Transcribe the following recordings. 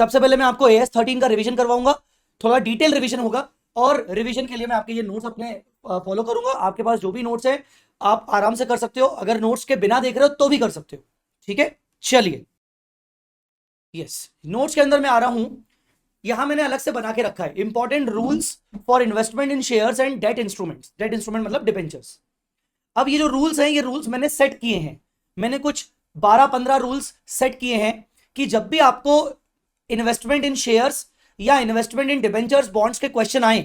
सबसे पहले मैं आपको AS13 का रिवीजन करवाऊंगा, थोड़ा डिटेल रिवीजन होगा, और रिवीजन के लिए मैं आपके ये नोट्स अपने फॉलो करूंगा। आपके पास जो भी नोट्स है आप आराम से कर सकते हो, अगर नोट्स के बिना देख रहे हो तो भी कर सकते हो, ठीक है। चलिए, यस, नोट्स के अंदर मैं आ रहा हूं। यहां मैंने अलग से बना के रखा है important rules for investment in shares and debt instruments. Debt instrument मतलब डिबेंचर्स। अब ये जो रूल्स हैं, ये रूल्स मैंने सेट किए हैं। मैंने कुछ 12-15 रूल्स सेट किए हैं कि जब भी आपको इन्वेस्टमेंट इन शेयर्स या इन्वेस्टमेंट इन डिबेंचर्स बॉन्ड्स के क्वेश्चन आए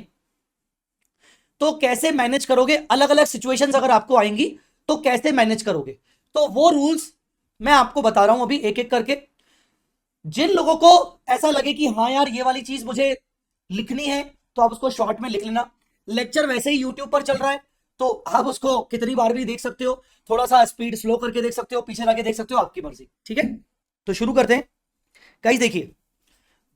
तो कैसे मैनेज करोगे, अलग अलग सिचुएशंस अगर आपको आएंगी तो कैसे मैनेज करोगे। तो वो रूल्स मैं आपको बता रहा हूं अभी एक एक करके। जिन लोगों को ऐसा लगे कि हाँ यार ये वाली चीज मुझे लिखनी है तो आप उसको शॉर्ट में लिख लेना। लेक्चर वैसे ही यूट्यूब पर चल रहा है तो आप उसको कितनी बार भी देख सकते हो, थोड़ा सा स्पीड स्लो करके देख सकते हो, पीछे जाके देख सकते हो, आपकी मर्जी, ठीक है। तो शुरू करते हैं। गाइस देखिए,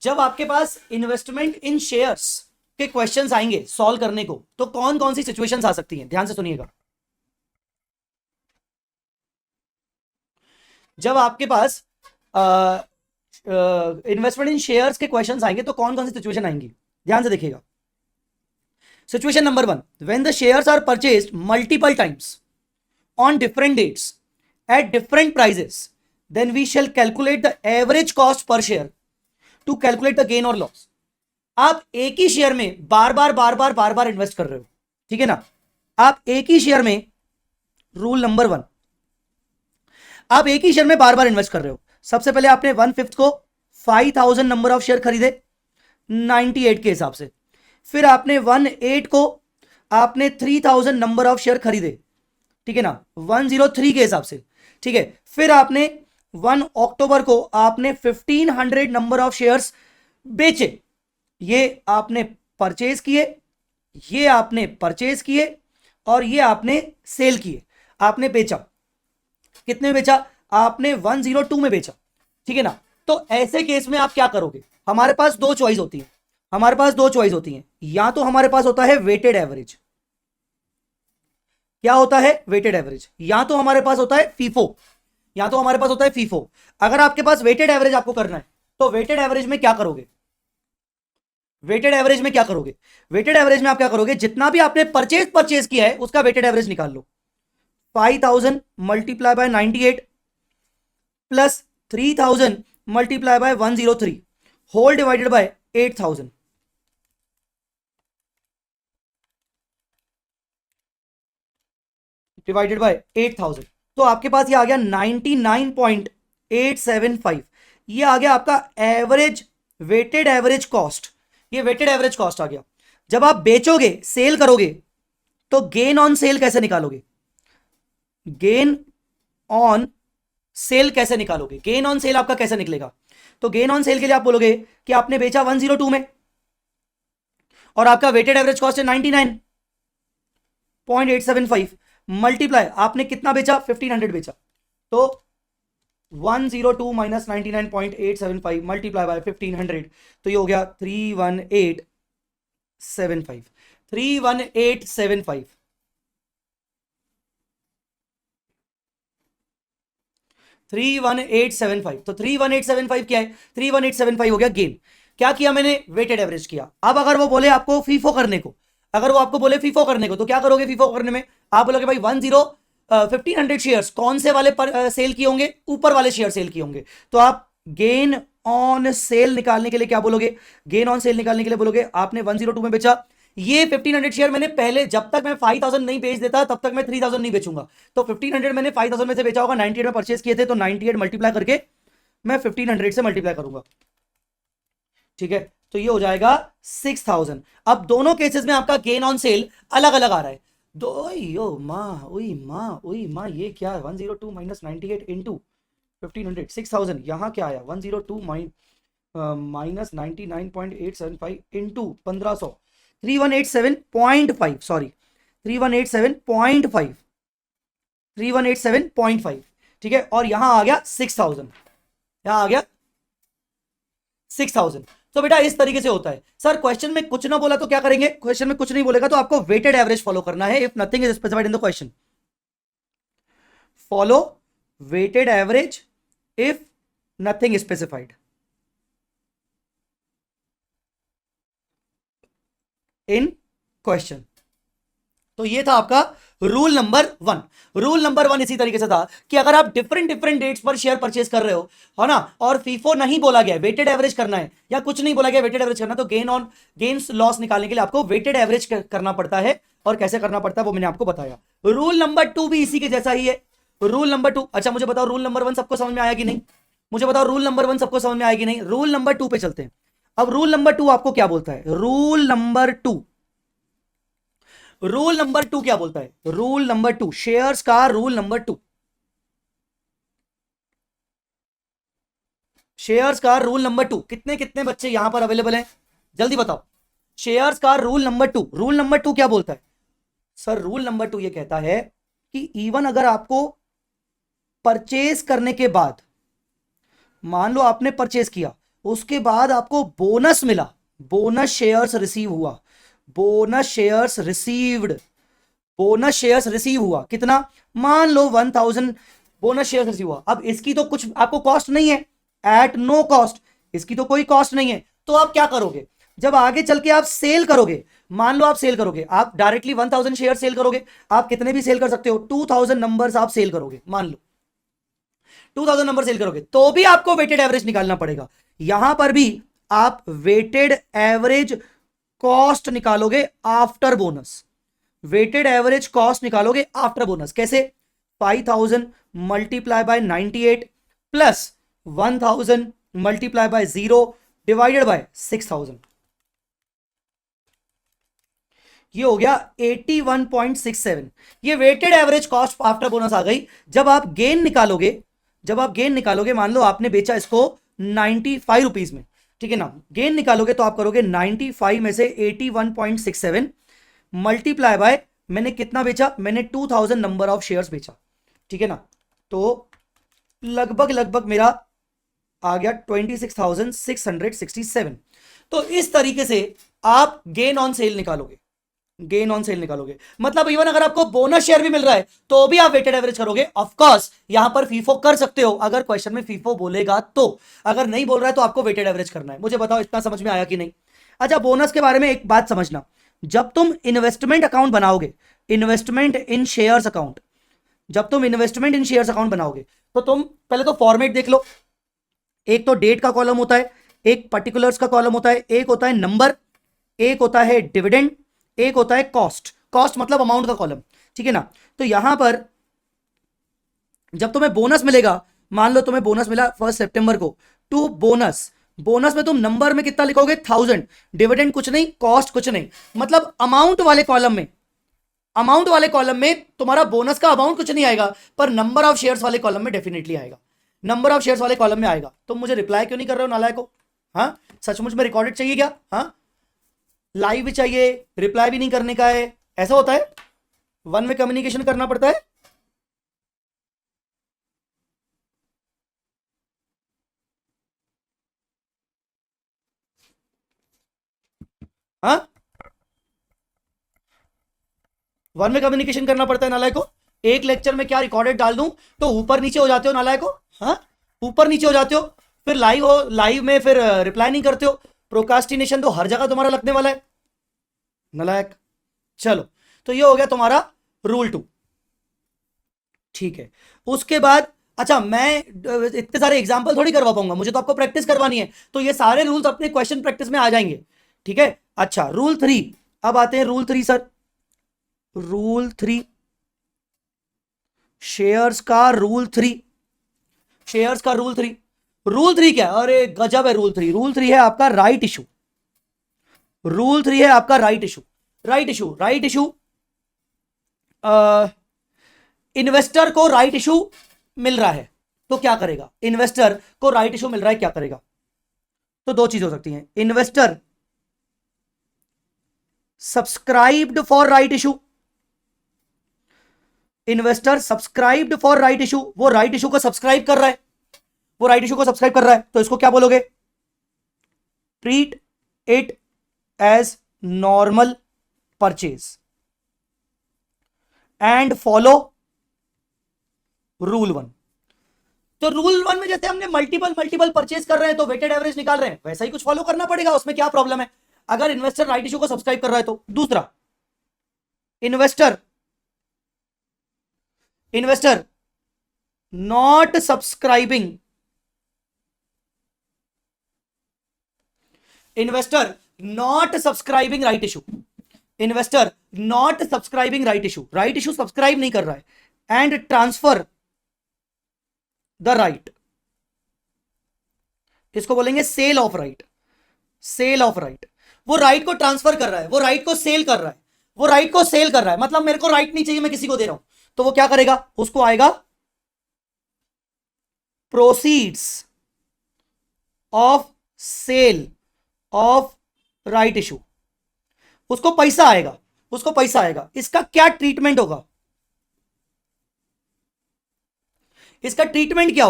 जब आपके पास इन्वेस्टमेंट इन शेयर्स के क्वेश्चंस आएंगे सॉल्व करने को तो कौन कौन सी सिचुएशंस आ सकती हैं, ध्यान से सुनिएगा। जब आपके पास इन्वेस्टमेंट इन शेयर्स के क्वेश्चंस आएंगे तो कौन कौन सी सिचुएशन आएंगी, ध्यान से देखिएगा। Situation number 1, when the shares are purchased multiple times on different dates at different prices, then we shall calculate the average cost per share to calculate the gain or loss। आप एक ही share में बार बार invest कर रहे हो, ठीक है ना। आप एक ही शेयर में, रूल नंबर 1, आप एक ही शेयर में बार बार इन्वेस्ट कर रहे हो। सबसे पहले आपने 1/5 को 5000 नंबर ऑफ शेयर खरीदे 98 के हिसाब से, फिर आपने 1/8 को आपने 3000 नंबर ऑफ शेयर खरीदे, ठीक है ना, 103 के हिसाब से, ठीक है। फिर आपने 1 अक्टूबर को आपने 1500 नंबर ऑफ शेयर्स बेचे। ये आपने परचेज किए, ये आपने परचेज किए, और ये आपने सेल किए। आपने बेचा, कितने में बेचा, आपने 102 में बेचा, ठीक है ना। तो ऐसे केस में आप क्या करोगे, हमारे पास दो चॉइस होती है, हमारे पास दो चॉइस होती है। या तो हमारे पास होता है वेटेड एवरेज, क्या होता है वेटेड एवरेज, या तो हमारे पास होता है फीफो, या तो हमारे पास होता है फीफो। अगर आपके पास वेटेड एवरेज आपको करना है तो वेटेड एवरेज में क्या करोगे, वेटेड एवरेज में क्या करोगे, वेटेड एवरेज में आप क्या करोगे, जितना भी आपने परचेज किया है उसका वेटेड एवरेज निकाल लो। 5000 multiply by 98 plus 3000 multiply by 103 whole divided by 8000, divided by 8000। तो आपके पास ये आ गया 99.875। ये आ गया आपका एवरेज, वेटेड एवरेज कॉस्ट। ये वेटेड एवरेज कॉस्ट आ गया। जब आप बेचोगे, सेल करोगे, तो गेन ऑन सेल कैसे निकालोगे, गेन ऑन सेल कैसे निकालोगे, गेन ऑन सेल आपका कैसे निकलेगा। तो गेन ऑन सेल के लिए आप बोलोगे कि आपने बेचा 102 में और आपका वेटेड एवरेज कॉस्ट है 99.875 मल्टीप्लाई, आपने कितना बेचा, 1500 बेचा, तो 102 माइनस 99.875 मल्टीप्लाई बाय 1500, तो ये हो गया 31875, 31875, 31875। तो 31875 क्या है, 31875 हो गया गेन। क्या किया मैंने, वेटेड एवरेज किया। अब अगर वो बोले आपको फीफो करने को, अगर वो आपको बोले फीफो करने को, तो क्या करोगे फीफो करने में, आप बोलोगे भाई 1500 शेयर्स कौन से वाले पर सेल किए होंगे, ऊपर वाले शेयर सेल किए होंगे। तो आप गेन ऑन सेल निकालने के लिए क्या बोलोगे, गेन ऑन सेल निकालने के लिए बोलोगे आपने 102 में बेचा, ये 1500 शेयर मैंने पहले, जब तक मैं 5000 नहीं बेच देता तब तक मैं 3000 नहीं बेचूंगा। तो 1500 मैंने 5000 में से बेचा होगा, 98 में परचेज किए थे, तो 98 मल्टीप्लाई करके मैं 1500 से मल्टीप्लाई करूंगा, ठीक है। तो ये हो जाएगा 6000। अब दोनों केसेस में आपका गेन ऑन सेल अलग अलग आ रहा है। दो यो माँ, ओई माँ, ओई माँ, ये क्या है, 102 माइनस 98 इंटू 1500, 6000। यहाँ क्या आया, 102 माइनस 99.875 इंटू 1500, 3187.5, सॉरी 3187.5, 3187.5, ठीक है। और यहां आ गया 6000, यहां आ गया 6000। तो बेटा इस तरीके से होता है। सर क्वेश्चन में कुछ ना बोला तो क्या करेंगे, क्वेश्चन में कुछ नहीं बोलेगा तो आपको वेटेड एवरेज फॉलो करना है। If nothing is specified in the question, follow weighted average if nothing specified. In question. तो ये था आपका रूल नंबर 1। रूल नंबर 1 इसी तरीके से था कि अगर आप डिफरेंट डिफरेंट डेट्स पर शेयर परचेज कर रहे हो, है ना, और फीफो नहीं बोला गया, वेटेड एवरेज करना है या कुछ नहीं बोला गया, वेटेड एवरेज करना, तो गेन्स लॉस निकालने के लिए आपको वेटेड एवरेज करना पड़ता है। और कैसे करना पड़ता है वो मैंने आपको बताया। रूल नंबर 2 भी इसी के जैसा ही है। रूल नंबर 2, अच्छा मुझे बताओ रूल नंबर 1 सबको समझ में आया कि नहीं? मुझे बताओ रूल नंबर 1 सबको समझ में आएगी नहीं? रूल नंबर 2 पे चलते हैं। अब रूल नंबर 2 आपको क्या बोलता है? रूल नंबर 2, रूल नंबर 2 क्या बोलता है? रूल नंबर 2, शेयर्स का रूल नंबर 2, शेयर्स का रूल नंबर 2। कितने कितने बच्चे यहां पर अवेलेबल हैं? जल्दी बताओ। शेयर्स का रूल नंबर 2, रूल नंबर 2 क्या बोलता है? सर रूल नंबर 2 ये कहता है कि इवन अगर आपको परचेज करने के बाद, मान लो आपने परचेज किया, उसके बाद आपको बोनस मिला, बोनस शेयर्स रिसीव हुआ, bonus shares received, bonus shares receive हुआ, कितना? मान लो 1000 बोनस शेयर्स रिसीव हुआ। अब इसकी तो कुछ आपको कॉस्ट नहीं है, एट नो कॉस्ट, इसकी तो कोई कॉस्ट नहीं है। तो आप क्या करोगे? जब आगे चल के आप सेल करोगे, मान लो आप सेल करोगे, आप डायरेक्टली 1000 शेयर सेल करोगे, आप कितने भी सेल कर सकते हो, 2000 नंबर्स आप सेल करोगे, मान लो 2000 नंबर सेल करोगे, तो भी आपको वेटेड एवरेज निकालना पड़ेगा। यहां पर भी आप वेटेड एवरेज कॉस्ट निकालोगे after bonus, weighted average cost निकालोगे आफ्टर बोनस। कैसे? 5000 multiply by 98 plus 1000 multiply by 0 divided by 6000, ये हो गया 81.67। ये weighted average cost after bonus आ गई। जब आप गेन निकालोगे, जब आप गेन निकालोगे, मान लो आपने बेचा इसको 95 रुपीज में, ठीक है ना, गेन निकालोगे तो आप करोगे 95 में से 81.67 मल्टीप्लाई बाय, मैंने कितना बेचा? मैंने 2000 नंबर ऑफ शेयर्स बेचा, ठीक है ना, तो लगभग लगभग मेरा आ गया 26,667। तो इस तरीके से आप गेन ऑन सेल निकालोगे, गेन ऑन सेल निकालोगे। मतलब इवन अगर आपको बोनस शेयर भी मिल रहा है तो भी आप वेटेड एवरेज करोगे। ऑफ कोर्स यहां पर फीफो कर सकते हो अगर क्वेश्चन में फीफो बोलेगा तो, अगर नहीं बोल रहा है तो आपको वेटेड एवरेज करना है। मुझे बताओ इतना समझ में आया कि नहीं? अच्छा बोनस के बारे में एक बात समझना, जब तुम इन्वेस्टमेंट अकाउंट बनाओगे, इन्वेस्टमेंट इन शेयर्स अकाउंट, जब तुम इन्वेस्टमेंट इन शेयर्स अकाउंट बनाओगे तो तुम पहले तो फॉर्मेट देख लो। एक तो डेट का कॉलम होता है, एक पर्टिकुलर्स का कॉलम होता है, एक होता है नंबर, एक होता है डिविडेंड, एक होता है कॉस्ट, कॉस्ट मतलब अमाउंट का कॉलम, ठीक है ना। तो यहां पर जब तुम्हें बोनस मिलेगा, मान लो तुम्हें बोनस मिला 1 सितंबर को, टू बोनस, बोनस में तुम नंबर में कितना लिखोगे? 1000, डिविडेंड कुछ नहीं, कॉस्ट कुछ नहीं, मतलब अमाउंट वाले कॉलम में, अमाउंट वाले कॉलम में तुम्हारा बोनस का अमाउंट कुछ नहीं आएगा, पर नंबर ऑफ शेयर्स वाले कॉलम में डेफिनेटली आएगा, नंबर ऑफ शेयर्स वाले कॉलम में आएगा। तुम मुझे रिप्लाई क्यों नहीं कर रहे हो नालायक को? हाँ, सचमुच में रिकॉर्डेड चाहिए क्या? हाँ, लाइव भी चाहिए, रिप्लाई भी नहीं करने का है, ऐसा होता है? वन वे कम्युनिकेशन करना पड़ता है। हाँ, वन वे कम्युनिकेशन करना पड़ता है नालायक को। एक लेक्चर में क्या रिकॉर्डेड डाल दूं तो ऊपर नीचे हो जाते हो नालायक को। हाँ, ऊपर नीचे हो जाते हो, फिर लाइव हो, लाइव में फिर रिप्लाई नहीं करते हो। प्रोकास्टिनेशन तो हर जगह तुम्हारा लगने वाला है नालायक। चलो, तो ये हो गया तुम्हारा रूल 2, ठीक है। उसके बाद अच्छा, मैं इतने सारे एग्जांपल थोड़ी करवा पाऊंगा, मुझे तो आपको प्रैक्टिस करवानी है, तो ये सारे रूल्स अपने क्वेश्चन प्रैक्टिस में आ जाएंगे, ठीक है। अच्छा रूल 3, अब आते हैं रूल 3 सर। रूल 3, शेयर्स का रूल 3, शेयर्स का रूल 3। रूल 3 क्या है? अरे गजब है रूल 3। रूल 3 है आपका राइट इशू, रूल 3 है आपका right issue. Right issue, right issue, investor को राइट इशू मिल रहा है तो क्या करेगा? इन्वेस्टर को राइट इशू मिल रहा है, क्या करेगा? तो दो चीज हो सकती हैं, investor subscribed for right issue, investor subscribed for right issue, वो राइट इशू को सब्सक्राइब कर रहा है, वो राइट इशू को सब्सक्राइब कर रहा है, तो इसको क्या बोलोगे? Treat it as normal purchase and follow rule 1। तो रूल 1 में जैसे हमने मल्टीपल मल्टीपल परचेज कर रहे हैं तो वेटेड एवरेज निकाल रहे हैं, वैसा ही कुछ फॉलो करना पड़ेगा, उसमें क्या प्रॉब्लम है? अगर इन्वेस्टर राइट इशू को सब्सक्राइब कर रहा है तो। दूसरा, investor not subscribing right issue, investor not subscribing right issue subscribe नहीं कर रहा है, एंड ट्रांसफर द राइट, इसको बोलेंगे सेल ऑफ राइट। वो राइट को ट्रांसफर कर रहा है, वो राइट को सेल कर रहा है, मतलब मेरे को राइट नहीं चाहिए, मैं किसी को दे रहा हूं, तो वो क्या करेगा, उसको आएगा proceeds of sale of right issue, उसको पैसा आएगा। इसका क्या ट्रीटमेंट होगा, इसका ट्रीटमेंट क्या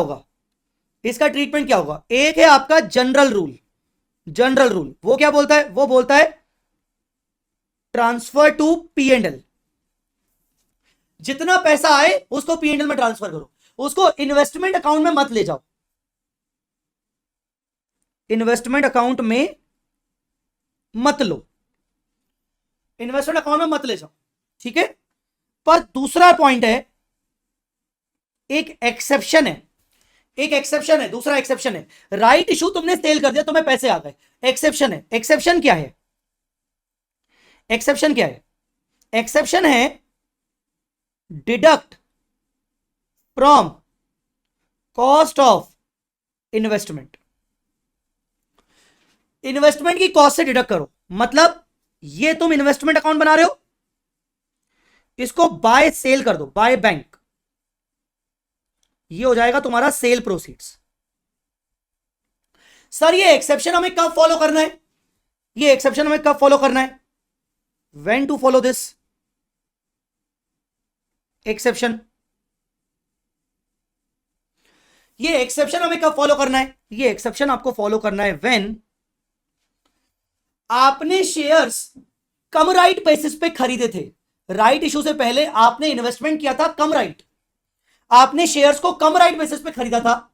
होगा? एक है आपका जनरल रूल, वो क्या बोलता है? वो बोलता है ट्रांसफर टू P&L, जितना पैसा आए उसको P&L में ट्रांसफर करो, उसको इन्वेस्टमेंट अकाउंट में मत ले जाओ, इन्वेस्टमेंट अकाउंट में मत ले जाओ, ठीक है। पर दूसरा पॉइंट है, एक एक्सेप्शन है, दूसरा एक्सेप्शन है। राइट इशू तुमने सेल कर दिया, तुम्हें पैसे आ गए, एक्सेप्शन है। एक्सेप्शन क्या है? एक्सेप्शन है deduct from cost of investment की कॉस्ट से डिडक्ट करो। मतलब ये तुम इन्वेस्टमेंट अकाउंट बना रहे हो, इसको बाय सेल कर दो, बाय बैंक, ये हो जाएगा तुम्हारा सेल प्रोसीड्स। सर ये एक्सेप्शन हमें कब फॉलो करना है? When to follow this exception? ये एक्सेप्शन हमें कब फॉलो करना है? ये एक्सेप्शन आपको फॉलो करना है व्हेन आपने शेयर्स कम राइट बेसिस पे खरीदे थे। राइट इशू से पहले आपने इन्वेस्टमेंट किया था कम राइट, आपने शेयर्स को कम राइट बेसिस पे खरीदा था।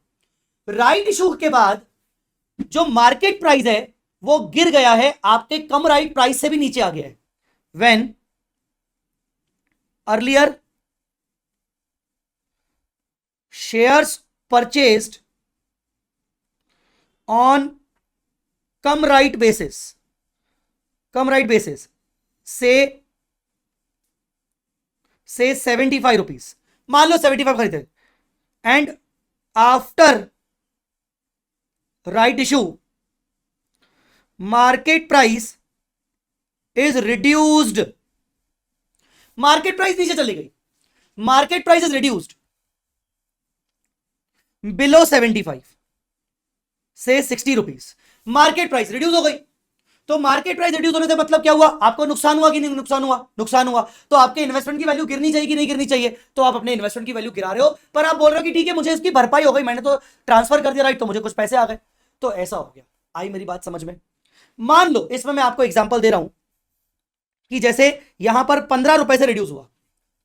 राइट इशू के बाद जो मार्केट प्राइस है वो गिर गया है, आपके कम राइट प्राइस से भी नीचे आ गया है। When earlier shares purchased on come right basis से 75 रुपीज, मान लो 75 खरीदे, and after right issue market price is reduced, market price नीचे चली गई, market price is reduced below 75 से 60 रुपीज, मार्केट प्राइस रिड्यूस हो गई। तो मार्केट प्राइस रिड्यूस होने से मतलब क्या हुआ? आपको नुकसान हुआ कि नहीं? नुकसान हुआ। तो आपके इन्वेस्टमेंट की वैल्यू गिरनी चाहिए कि नहीं गिरनी चाहिए? तो आप अपने इन्वेस्टमेंट की वैल्यू गिरा रहे हो, पर आप बोल रहे हो कि ठीक है मुझे इसकी भरपाई हो गई, मैंने तो ट्रांसफर कर दिया राइट, तो मुझे कुछ पैसे आ गए। तो ऐसा हो गया। आई मेरी बात समझ में? मान लो इसमें मैं आपको एग्जाम्पल दे रहा हूं कि जैसे यहां पर 15 रुपए से रिड्यूस हुआ,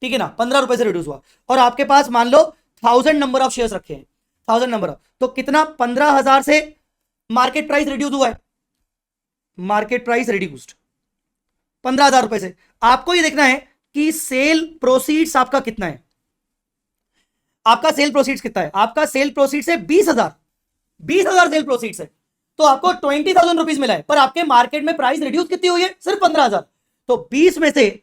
ठीक है ना, 15 रुपए से रिड्यूस हुआ, और आपके पास मान लो 1000 नंबर ऑफ शेयर्स रखे हैं, 1000 नंबर, तो कितना? 15,000 से मार्केट प्राइस रिड्यूस हुआ है, मार्केट प्राइस रिड्यूस्ड 15,000 रुपए से। आपको ये देखना है कि सेल प्रोसीड्स आपका कितना है, आपका सेल प्रोसीड्स कितना है? आपका सेल प्रोसीड्स है 20,000 सेल प्रोसीड्स है, तो आपको 20,000 रुपीज मिला है, पर आपके मार्केट में प्राइस रिड्यूस कितनी हुई है? सिर्फ 15,000। तो 20 में से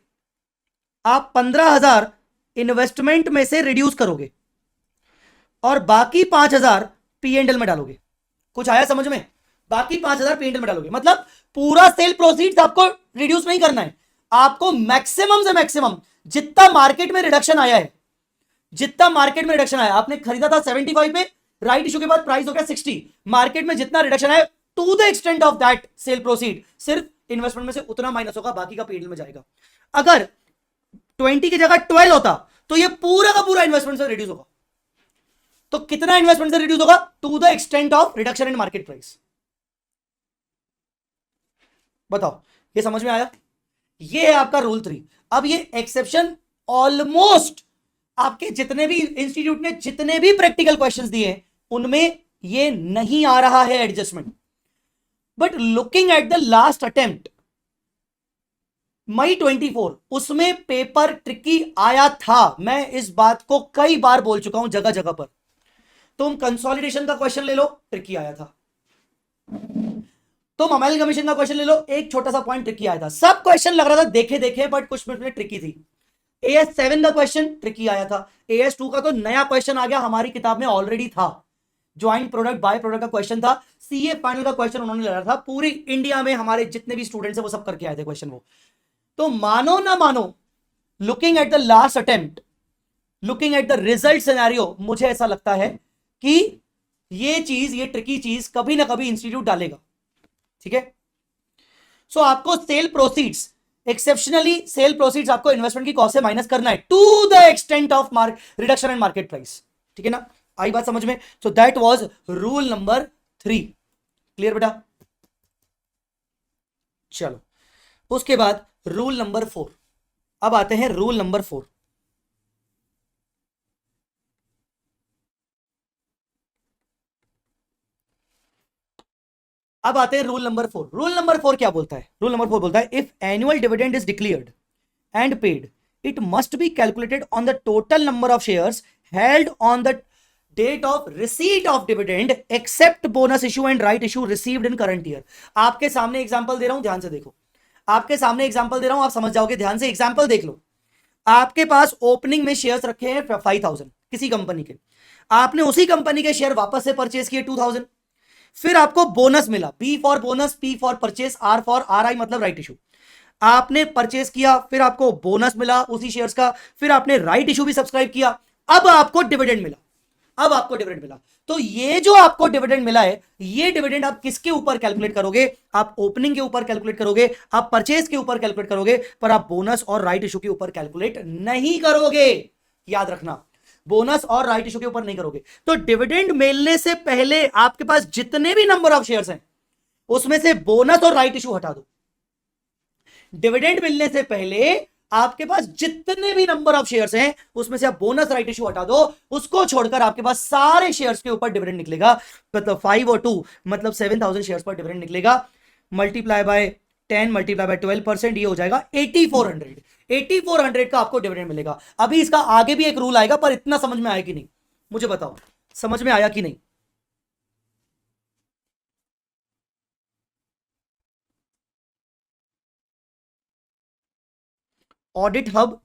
आप 15,000 इन्वेस्टमेंट में से रिड्यूस करोगे और बाकी 5,000 P&L में डालोगे। कुछ आया समझ में? बाकी 5,000 P&L में डालोगे, मतलब पूरा सेल प्रोसीड्स आपको रिड्यूस नहीं करना है, आपको मैक्सिमम से मैक्सिमम जितना मार्केट में रिडक्शन आया है, आपने खरीदा था 75 पे, राइट इशू के बाद प्राइस हो गया 60, मार्केट में जितना रिडक्शन आया to the extent of that sale proceed, सिर्फ इन्वेस्टमेंट में से उतना माइनस होगा, बाकी का P&L में जाएगा। अगर 20 की जगह 12 होता तो ये पूरा का पूरा इन्वेस्टमेंट से रिड्यूस होगा। तो कितना इन्वेस्टमेंट से रिड्यूस होगा? To the extent of reduction in market price. बताओ ये समझ में आया? ये है आपका रूल 3। अब ये एक्सेप्शन ऑलमोस्ट आपके जितने भी इंस्टीट्यूट ने जितने भी प्रैक्टिकल क्वेश्चंस दिए उनमें ये नहीं आ रहा है adjustment. But looking at the last attempt May 24, उसमें पेपर ट्रिकी आया था। मैं इस बात को कई बार बोल चुका हूं जगह जगह पर। तुम कंसोलिडेशन का क्वेश्चन ले लो, ट्रिकी आया था। तुम अमेलगमेशन का क्वेश्चन ले लो, एक छोटा सा पॉइंट ट्रिकी आया था। सब क्वेश्चन लग रहा था देखे देखे, बट कुछ में ट्रिकी थी। AS7 का क्वेश्चन ट्रिकी आया था। AS2 का तो नया क्वेश्चन आ गया, हमारी किताब में ऑलरेडी था। ज्वाइंट प्रोडक्ट बाय प्रोडक्ट का क्वेश्चन था। सीए फाइनल का क्वेश्चन उन्होंने लड़ा था। पूरी इंडिया में हमारे जितने भी स्टूडेंट्स हैं वो सब करके आए थे क्वेश्चन वो। तो मानो ना मानो, looking at the last attempt, looking at the result scenario, मुझे ऐसा लगता है कि ये चीज, ये ट्रिकी चीज कभी ना कभी इंस्टीट्यूट डालेगा। ठीक है। सो आपको sale proceeds, exceptionally sale proceeds आपको इन्वेस्टमेंट की कॉस्ट से माइनस करना है to the extent of reduction in market price. ठीक है ना, आई बात समझ में? So that was rule number 3। Clear बेटा? चलो, उसके बाद रूल नंबर 4। अब आते हैं रूल नंबर 4। अब आते हैं रूल नंबर 4। रूल नंबर 4 क्या बोलता है? रूल नंबर 4 बोलता है, if annual dividend is declared and paid, it must be calculated on the total number of shares held on the date of receipt of dividend except bonus issue and right issue received in current year। आपके सामने example दे रहा हूं, ध्यान से देखो। आपके सामने example दे रहा हूं, आप समझ जाओगे। ध्यान से एग्जांपल देख लो। आपके पास ओपनिंग में शेयर्स रखे हैं 5000 किसी कंपनी के। आपने उसी कंपनी के शेयर वापस से परचेज किए 2000। फिर आपको बोनस मिला, B for bonus, P for purchase, R for R I मतलब राइट इशू। आपने परचेस किया, फिर आपको बोनस मिला उसी शेयर्स का, फिर आपने राइट इशू भी सब्सक्राइब किया, अब आपको डिविडेंड मिला। अब आपको डिविडेंड मिला। तो ये जो आपको डिविडेंड मिला है, ये डिविडेंड आप किसके ऊपर कैलकुलेट करोगे? आप ओपनिंग के ऊपर कैलकुलेट करोगे, आप परचेस के ऊपर कैलकुलेट करोगे, पर आप बोनस और राइट इशू के ऊपर कैलकुलेट नहीं करोगे। याद रखना, बोनस और राइट इशू के ऊपर नहीं करोगे। तो डिविडेंड मिलने से पहले आपके पास जितने भी नंबर ऑफ शेयर्स हैं, उसमें से बोनस और राइट इशू हटा दो। डिविडेंड मिलने से पहले आपके पास जितने भी नंबर ऑफ शेयर्स हैं, उसमें से आप बोनस राइट इशू हटा दो। उसको छोड़कर आपके पास सारे शेयर्स के ऊपर डिविडेंड निकलेगा। मतलब 5 और 2 मतलब 7000 शेयर्स पर डिविडेंड निकलेगा। मल्टीप्लाई बाय 10 मल्टीप्लाई बाय 12%, ये हो जाएगा 8400। 8400 का आपको डिविडेंड मिलेगा। अभी इसका आगे भी एक रूल आएगा, पर इतना समझ में आया कि नहीं मुझे बताओ? समझ में आया कि नहीं? ऑडिट हब,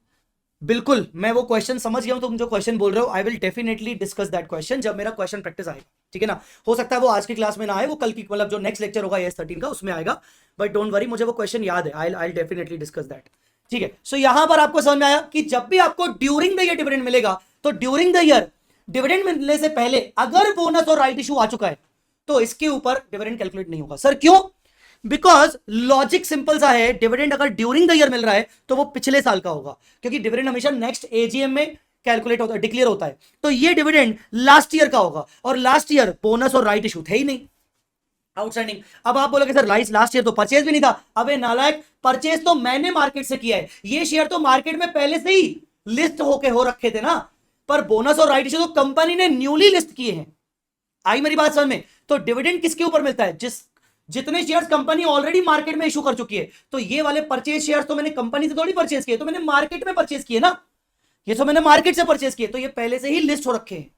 बिल्कुल मैं वो क्वेश्चन समझ गया हूं। तुम जो क्वेश्चन बोल रहे हो, I will definitely discuss that question जब मेरा क्वेश्चन प्रैक्टिस आएगा। ठीक है ना? हो सकता है वो आज की क्लास में ना आए, वो कल की मतलब जो नेक्स्ट लेक्चर होगा AS13 का उसमें आएगा। बट डोंट वरी, मुझे वो क्वेश्चन याद है। I definitely discuss that. ठीक है। सो यहां पर आपको समझ में आया कि जब भी आपको ड्यूरिंग द ईयर डिविडेंड मिलेगा, तो ड्यूरिंग द ईयर डिविडेंड मिलने से पहले अगर बोनस और राइट इशू आ चुका है, तो इसके ऊपर डिविडेंड कैलकुलेट नहीं होगा। सर क्यों? बिकॉज लॉजिक सिंपल सा है, डिविडेंड अगर ड्यूरिंग द ईयर मिल रहा है तो वो पिछले साल का होगा, क्योंकि डिविडेंड हमेशा नेक्स्ट AGM में कैलकुलेट होता है, डिक्लेयर होता है। तो ये डिविडेंड लास्ट ईयर का होगा, और लास्ट ईयर बोनस और राइट इशू थे ही नहीं, आउटस्टैंडिंग। अब आप बोलोगे सर लास्ट ईयर तो परचेज भी नहीं था। अबे नालायक, परचेज तो मैंने मार्केट से किया है, ये शेयर तो मार्केट में पहले से ही लिस्ट होके हो रखे थे ना। पर बोनस और राइट इशू तो कंपनी ने न्यूली लिस्ट किए हैं। आई मेरी बात समझ में? तो डिविडेंड किसके ऊपर मिलता है? जितने शेयर्स कंपनी ऑलरेडी मार्केट में इशू कर चुकी है। तो ये वाले परचेज शेयर्स तो मैंने कंपनी से थोड़ी परचेज किए, तो मैंने मार्केट में परचेज किए ना। ये तो मैंने मार्केट से परचेज किए, तो ये पहले से ही लिस्ट हो रखे हैं।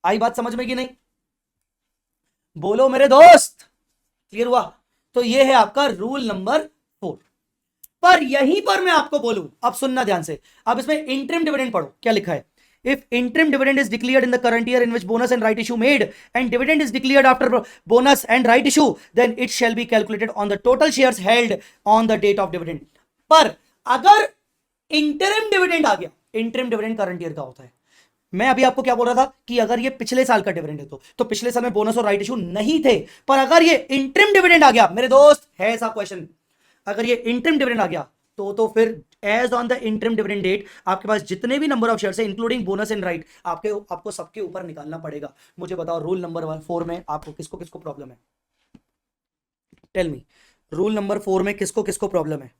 आई बात समझ में कि नहीं? बोलो मेरे दोस्त, क्लियर हुआ? तो ये है आपका रूल नंबर 4। पर यहीं पर मैं आपको बोलूं, अब सुनना ध्यान से। अब इसमें इंटरिम डिविडेंड पढ़ो, क्या लिखा है? If interim dividend is declared in the current year in which bonus and right issue made, and dividend is declared after bonus and right issue, then it shall be calculated on the total shares held on the date of dividend। पर अगर interim dividend आ गया, interim dividend current year का होता है। मैं अभी आपको क्या बोल रहा था कि अगर ये पिछले साल का डिविडेंड है तो पिछले साल में बोनस और राइट इशू नहीं थे। पर अगर ये इंटरिम डिविडेंड आ गया, मेरे दोस्त है ऐसा क्वेश्चन, अगर ये इंटरिम डिविडेंड आ गया तो फिर as on the interim dividend date आपके पास जितने भी नंबर ऑफ शेयर्स है इंक्लूडिंग बोनस एंड राइट, आपको सबके ऊपर निकालना पड़ेगा। मुझे बताओ रूल नंबर 4 में आपको किसको किसको प्रॉब्लम है? टेल मी, रूल नंबर 4 में किसको किसको प्रॉब्लम है?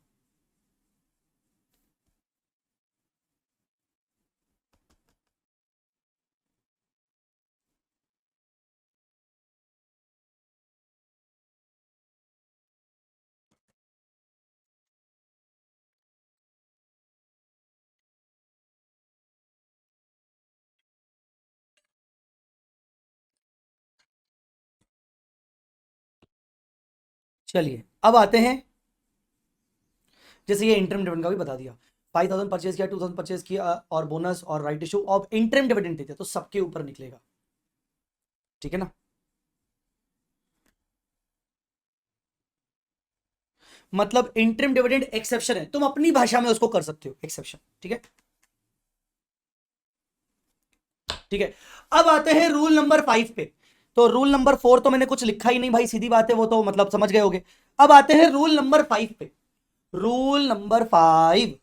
चलिए अब आते हैं, जैसे ये इंटरम डिविडेंड का भी बता दिया, 5000 परचेज किया, 2000 परचेज किया और बोनस और राइट इशू और इंटरम डिविडेंड देते तो सबके ऊपर निकलेगा, ठीक है ना। मतलब इंटरम डिविडेंड एक्सेप्शन है, तुम अपनी भाषा में उसको कर सकते हो एक्सेप्शन, ठीक है। ठीक है, अब आते हैं रूल नंबर 5 पे। तो रूल नंबर 4 तो मैंने कुछ लिखा ही नहीं भाई, सीधी बात है, वो तो मतलब समझ गए होगे। अब आते हैं रूल नंबर 5 पे। रूल नंबर 5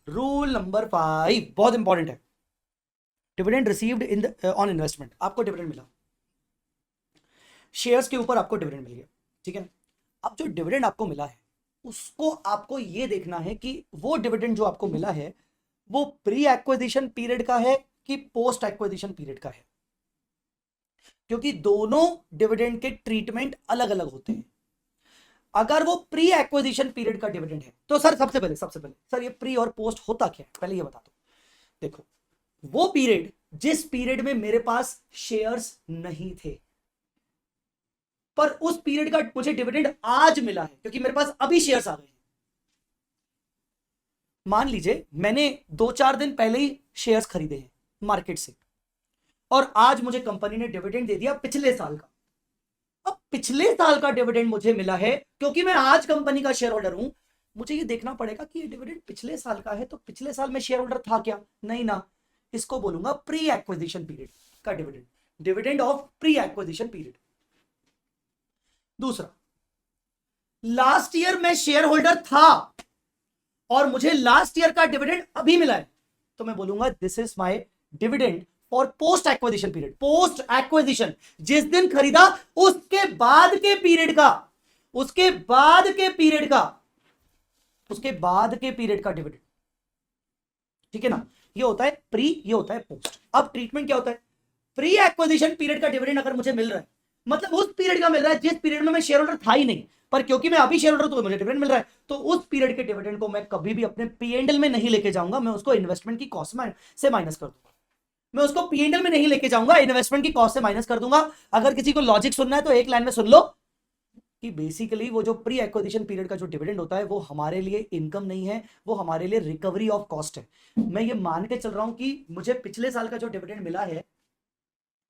बहुत इंपॉर्टेंट है। Dividend received in on investment, आपको डिविडेंड मिला, शेयर्स के ऊपर आपको डिविडेंड मिल गया, ठीक है। अब जो डिविडेंड आपको मिला है उसको आपको ये देखना है कि वो डिविडेंड जो आपको मिला है वो प्री एक्विजिशन पीरियड का है कि पोस्ट एक्विजिशन पीरियड का है, क्योंकि दोनों डिविडेंड के ट्रीटमेंट अलग अलग होते हैं। अगर वो प्री एक्विजिशन पीरियड का डिविडेंड है तो सर सबसे पहले सर ये प्री और पोस्ट होता क्या है पहले ये बता दो। देखो, वो पीरियड जिस पीरियड में मेरे पास शेयर्स नहीं थे, पर उस पीरियड का मुझे डिविडेंड आज मिला है क्योंकि मेरे पास अभी शेयर्स आ गए हैं। मान लीजिए मैंने 2-4 दिन पहले ही शेयर्स खरीदे हैं मार्केट से और आज मुझे कंपनी ने डिविडेंड दे दिया पिछले साल का। अब पिछले साल का डिविडेंड मुझे मिला है क्योंकि मैं आज कंपनी का शेयर होल्डर हूं, मुझे ये देखना पड़ेगा कि ये डिविडेंड पिछले साल का है तो पिछले साल में शेयर होल्डर था क्या, नहीं ना। इसको बोलूंगा प्री एक्विजिशन पीरियड का dividend, dividend of pre acquisition period. दूसरा, लास्ट ईयर मैं शेयर होल्डर था और मुझे लास्ट ईयर का डिविडेंड अभी मिला है तो मैं बोलूंगा this is my dividend for post acquisition period. Post acquisition, जिस दिन खरीदा उसके बाद के पीरियड का, उसके बाद के पीरियड का डिविडेंड, ठीक है ना। ये होता है प्री, ये होता है पोस्ट। अब ट्रीटमेंट क्या होता है, प्री एक्विजिशन पीरियड का डिविडेंड अगर मुझे मिल रहा है मतलब उस पीरियड का मिल रहा है जिस पीरियड में मैं शेयर होल्डर था ही नहीं, पर क्योंकि मैं अभी शेयर होल्डर तो मुझे डिविडेंड मिल रहा है, तो उस पीरियड के डिविडेंड को मैं कभी भी अपने पीएनएल में नहीं लेके जाऊंगा, मैं उसको इन्वेस्टमेंट की कॉस्ट से माइनस कर दूंगा। मैं उसको पीएनएल में नहीं लेके जाऊंगा, इन्वेस्टमेंट की कॉस्ट से माइनस कर दूंगा। अगर किसी को लॉजिक सुनना है तो एक लाइन में सुन लो कि बेसिकली वो जो प्री एक्विजिशन पीरियड का जो डिविडेंड होता है वो हमारे लिए इनकम नहीं है, वो हमारे लिए रिकवरी ऑफ कॉस्ट है। मैं ये मान के चल रहा हूं कि मुझे पिछले साल का जो डिविडेंड मिला है,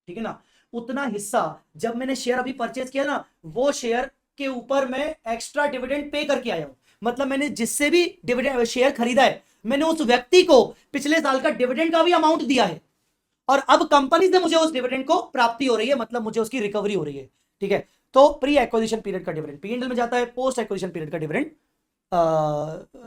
ठीक है ना, उतना हिस्सा जब मैंने शेयर अभी परचेज किया ना, वो शेयर के ऊपर मैं एक्स्ट्रा डिविडेंड पे करके आया हूं। मतलब मैंने जिससे भी डिविडेंड शेयर खरीदा है मैंने उस व्यक्ति को पिछले साल का डिविडेंड का भी अमाउंट दिया है और अब कंपनी से मुझे उस डिविडेंड को प्राप्ति हो रही है, मतलब मुझे उसकी रिकवरी हो रही है, ठीक है। तो प्री एक्विजिशन पीरियड का डिविडेंड पीएनएल में जाता है, पोस्ट एक्विजिशन पीरियड का dividend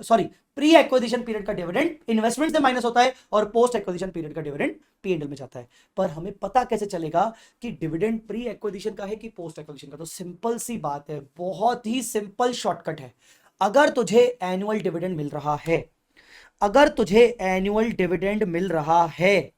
sorry pre acquisition period का डिविडेंड इन्वेस्टमेंट से माइनस होता है और पोस्ट एक्विजिशन पीरियड का डिविडेंड पीएनएल में जाता है। पर हमें पता कैसे चलेगा कि डिविडेंड प्री एक्विजिशन का है कि पोस्ट एक्विजिशन का, तो सिंपल सी बात है, बहुत ही सिंपल शॉर्टकट है। अगर तुझे एनुअल डिविडेंड मिल रहा है, अगर तुझे एनुअल डिविडेंड मिल रहा है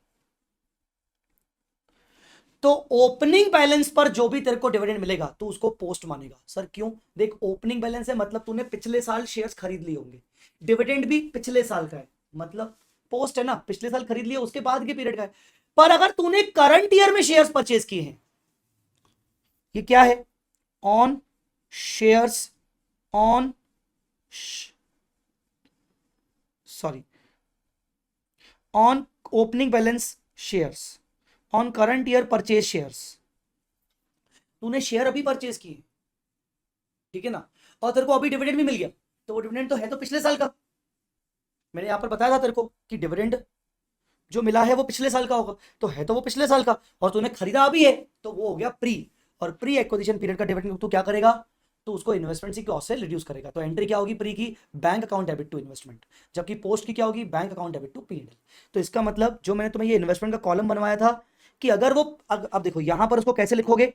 तो ओपनिंग बैलेंस पर जो भी तेरे को डिविडेंड मिलेगा तो उसको पोस्ट मानेगा। सर क्यों, देख ओपनिंग बैलेंस है मतलब तूने पिछले साल शेयर्स खरीद लिए होंगे, डिविडेंड भी पिछले साल का है मतलब पोस्ट है ना, पिछले साल खरीद लिए उसके बाद के पीरियड का है। पर अगर तूने करंट ईयर में शेयर्स परचेज किए हैं, ये क्या है, on shares on sorry on opening balance shares on current year purchase shares, तूने शेयर अभी परचेज किए, ठीक है ना, और तेरे को अभी डिविडेंड भी मिल गया, तो वो डिविडेंड तो है तो पिछले साल का। मैंने यहां पर बताया था तेरे को कि डिविडेंड जो मिला है वो पिछले साल का होगा, तो है तो वो पिछले साल का और तूने खरीदा अभी है तो वो हो गया प्री। और प्री एक्विजिशन पीरियड का डिविडेंड तू क्या करेगा, तो उसको इन्वेस्टमेंट की कॉस्ट से रिड्यूस करेगा। तो एंट्री क्या होगी प्री की, bank account debit to investment, जबकि पोस्ट की क्या होगी, bank account debit to PNL. तो इसका मतलब जो मैंने तुम्हें ये इन्वेस्टमेंट का कॉलम बनवाया था कि अगर वो अब देखो यहां पर उसको कैसे लिखोगे,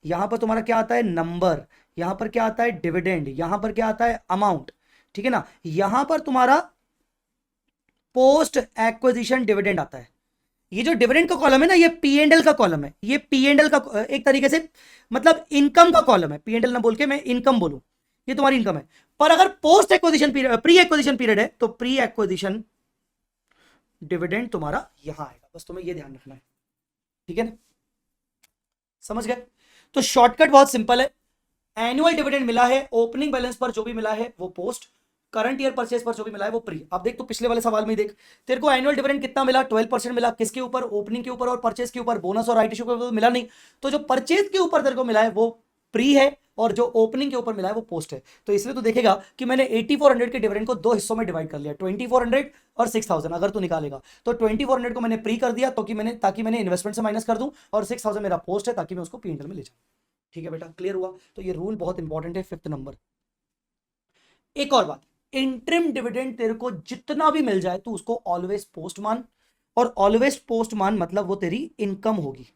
यहां पर तुम्हारा क्या आता है नंबर, यहां पर क्या आता है डिविडेंड, यहां पर क्या आता है अमाउंट, ठीक है ना। यहां पर तुम्हारा पोस्ट एक्विजिशन डिविडेंड आता है। ये जो डिविडेंड का कॉलम है ना ये पीएनएल का कॉलम है, ये पीएनएल का एक तरीके से मतलब इनकम का कॉलम है, पीएनएल ना बोल के मैं इनकम बोलूं, ये तुम्हारी इनकम है। पर अगर post acquisition period pre acquisition period है तो प्री एक्विजिशन डिविडेंड तुम्हारा यहां आएगा, बस तुम्हें ये ध्यान रखना है, ठीक है ना, समझ गए। तो शॉर्टकट बहुत सिंपल है, एनुअल डिविडेंड मिला है, ओपनिंग बैलेंस पर जो भी मिला है वो पोस्ट, करंट ईयर परचेज पर जो भी मिला है वो प्री। अब देख, तो पिछले वाले सवाल में देख, तेरे को एनुअल डिविडेंड कितना मिला, 12% मिला। किसके ऊपर? ओपनिंग के ऊपर और परचेज के ऊपर। बोनस और राइट इशू के ऊपर मिला नहीं। तो जो परचेज के ऊपर तेरे को मिला है वो प्री है, और जो ओपनिंग के ऊपर मिला है वो पोस्ट है। तो इसलिए तू देखेगा कि मैंने 8400 के डिविडेंड को दो हिस्सों में डिवाइड कर लिया, 2400 और 6000। अगर तू निकालेगा तो 2400 को मैंने प्री कर दिया, तो कि मैंने ताकि मैंने इन्वेस्टमेंट से माइनस कर दूं, और 6000 मेरा पोस्ट है ताकि मैं उसको पीएनएल में ले जाऊं। ठीक है बेटा, क्लियर हुआ? तो ये रूल बहुत इंपॉर्टेंट है, 5th नंबर। एक और बात, इंटरिम डिविडेंड तेरे को जितना भी मिल जाए तू उसको ऑलवेज पोस्ट मान, और ऑलवेज पोस्ट मान मतलब वो तेरी इनकम होगी,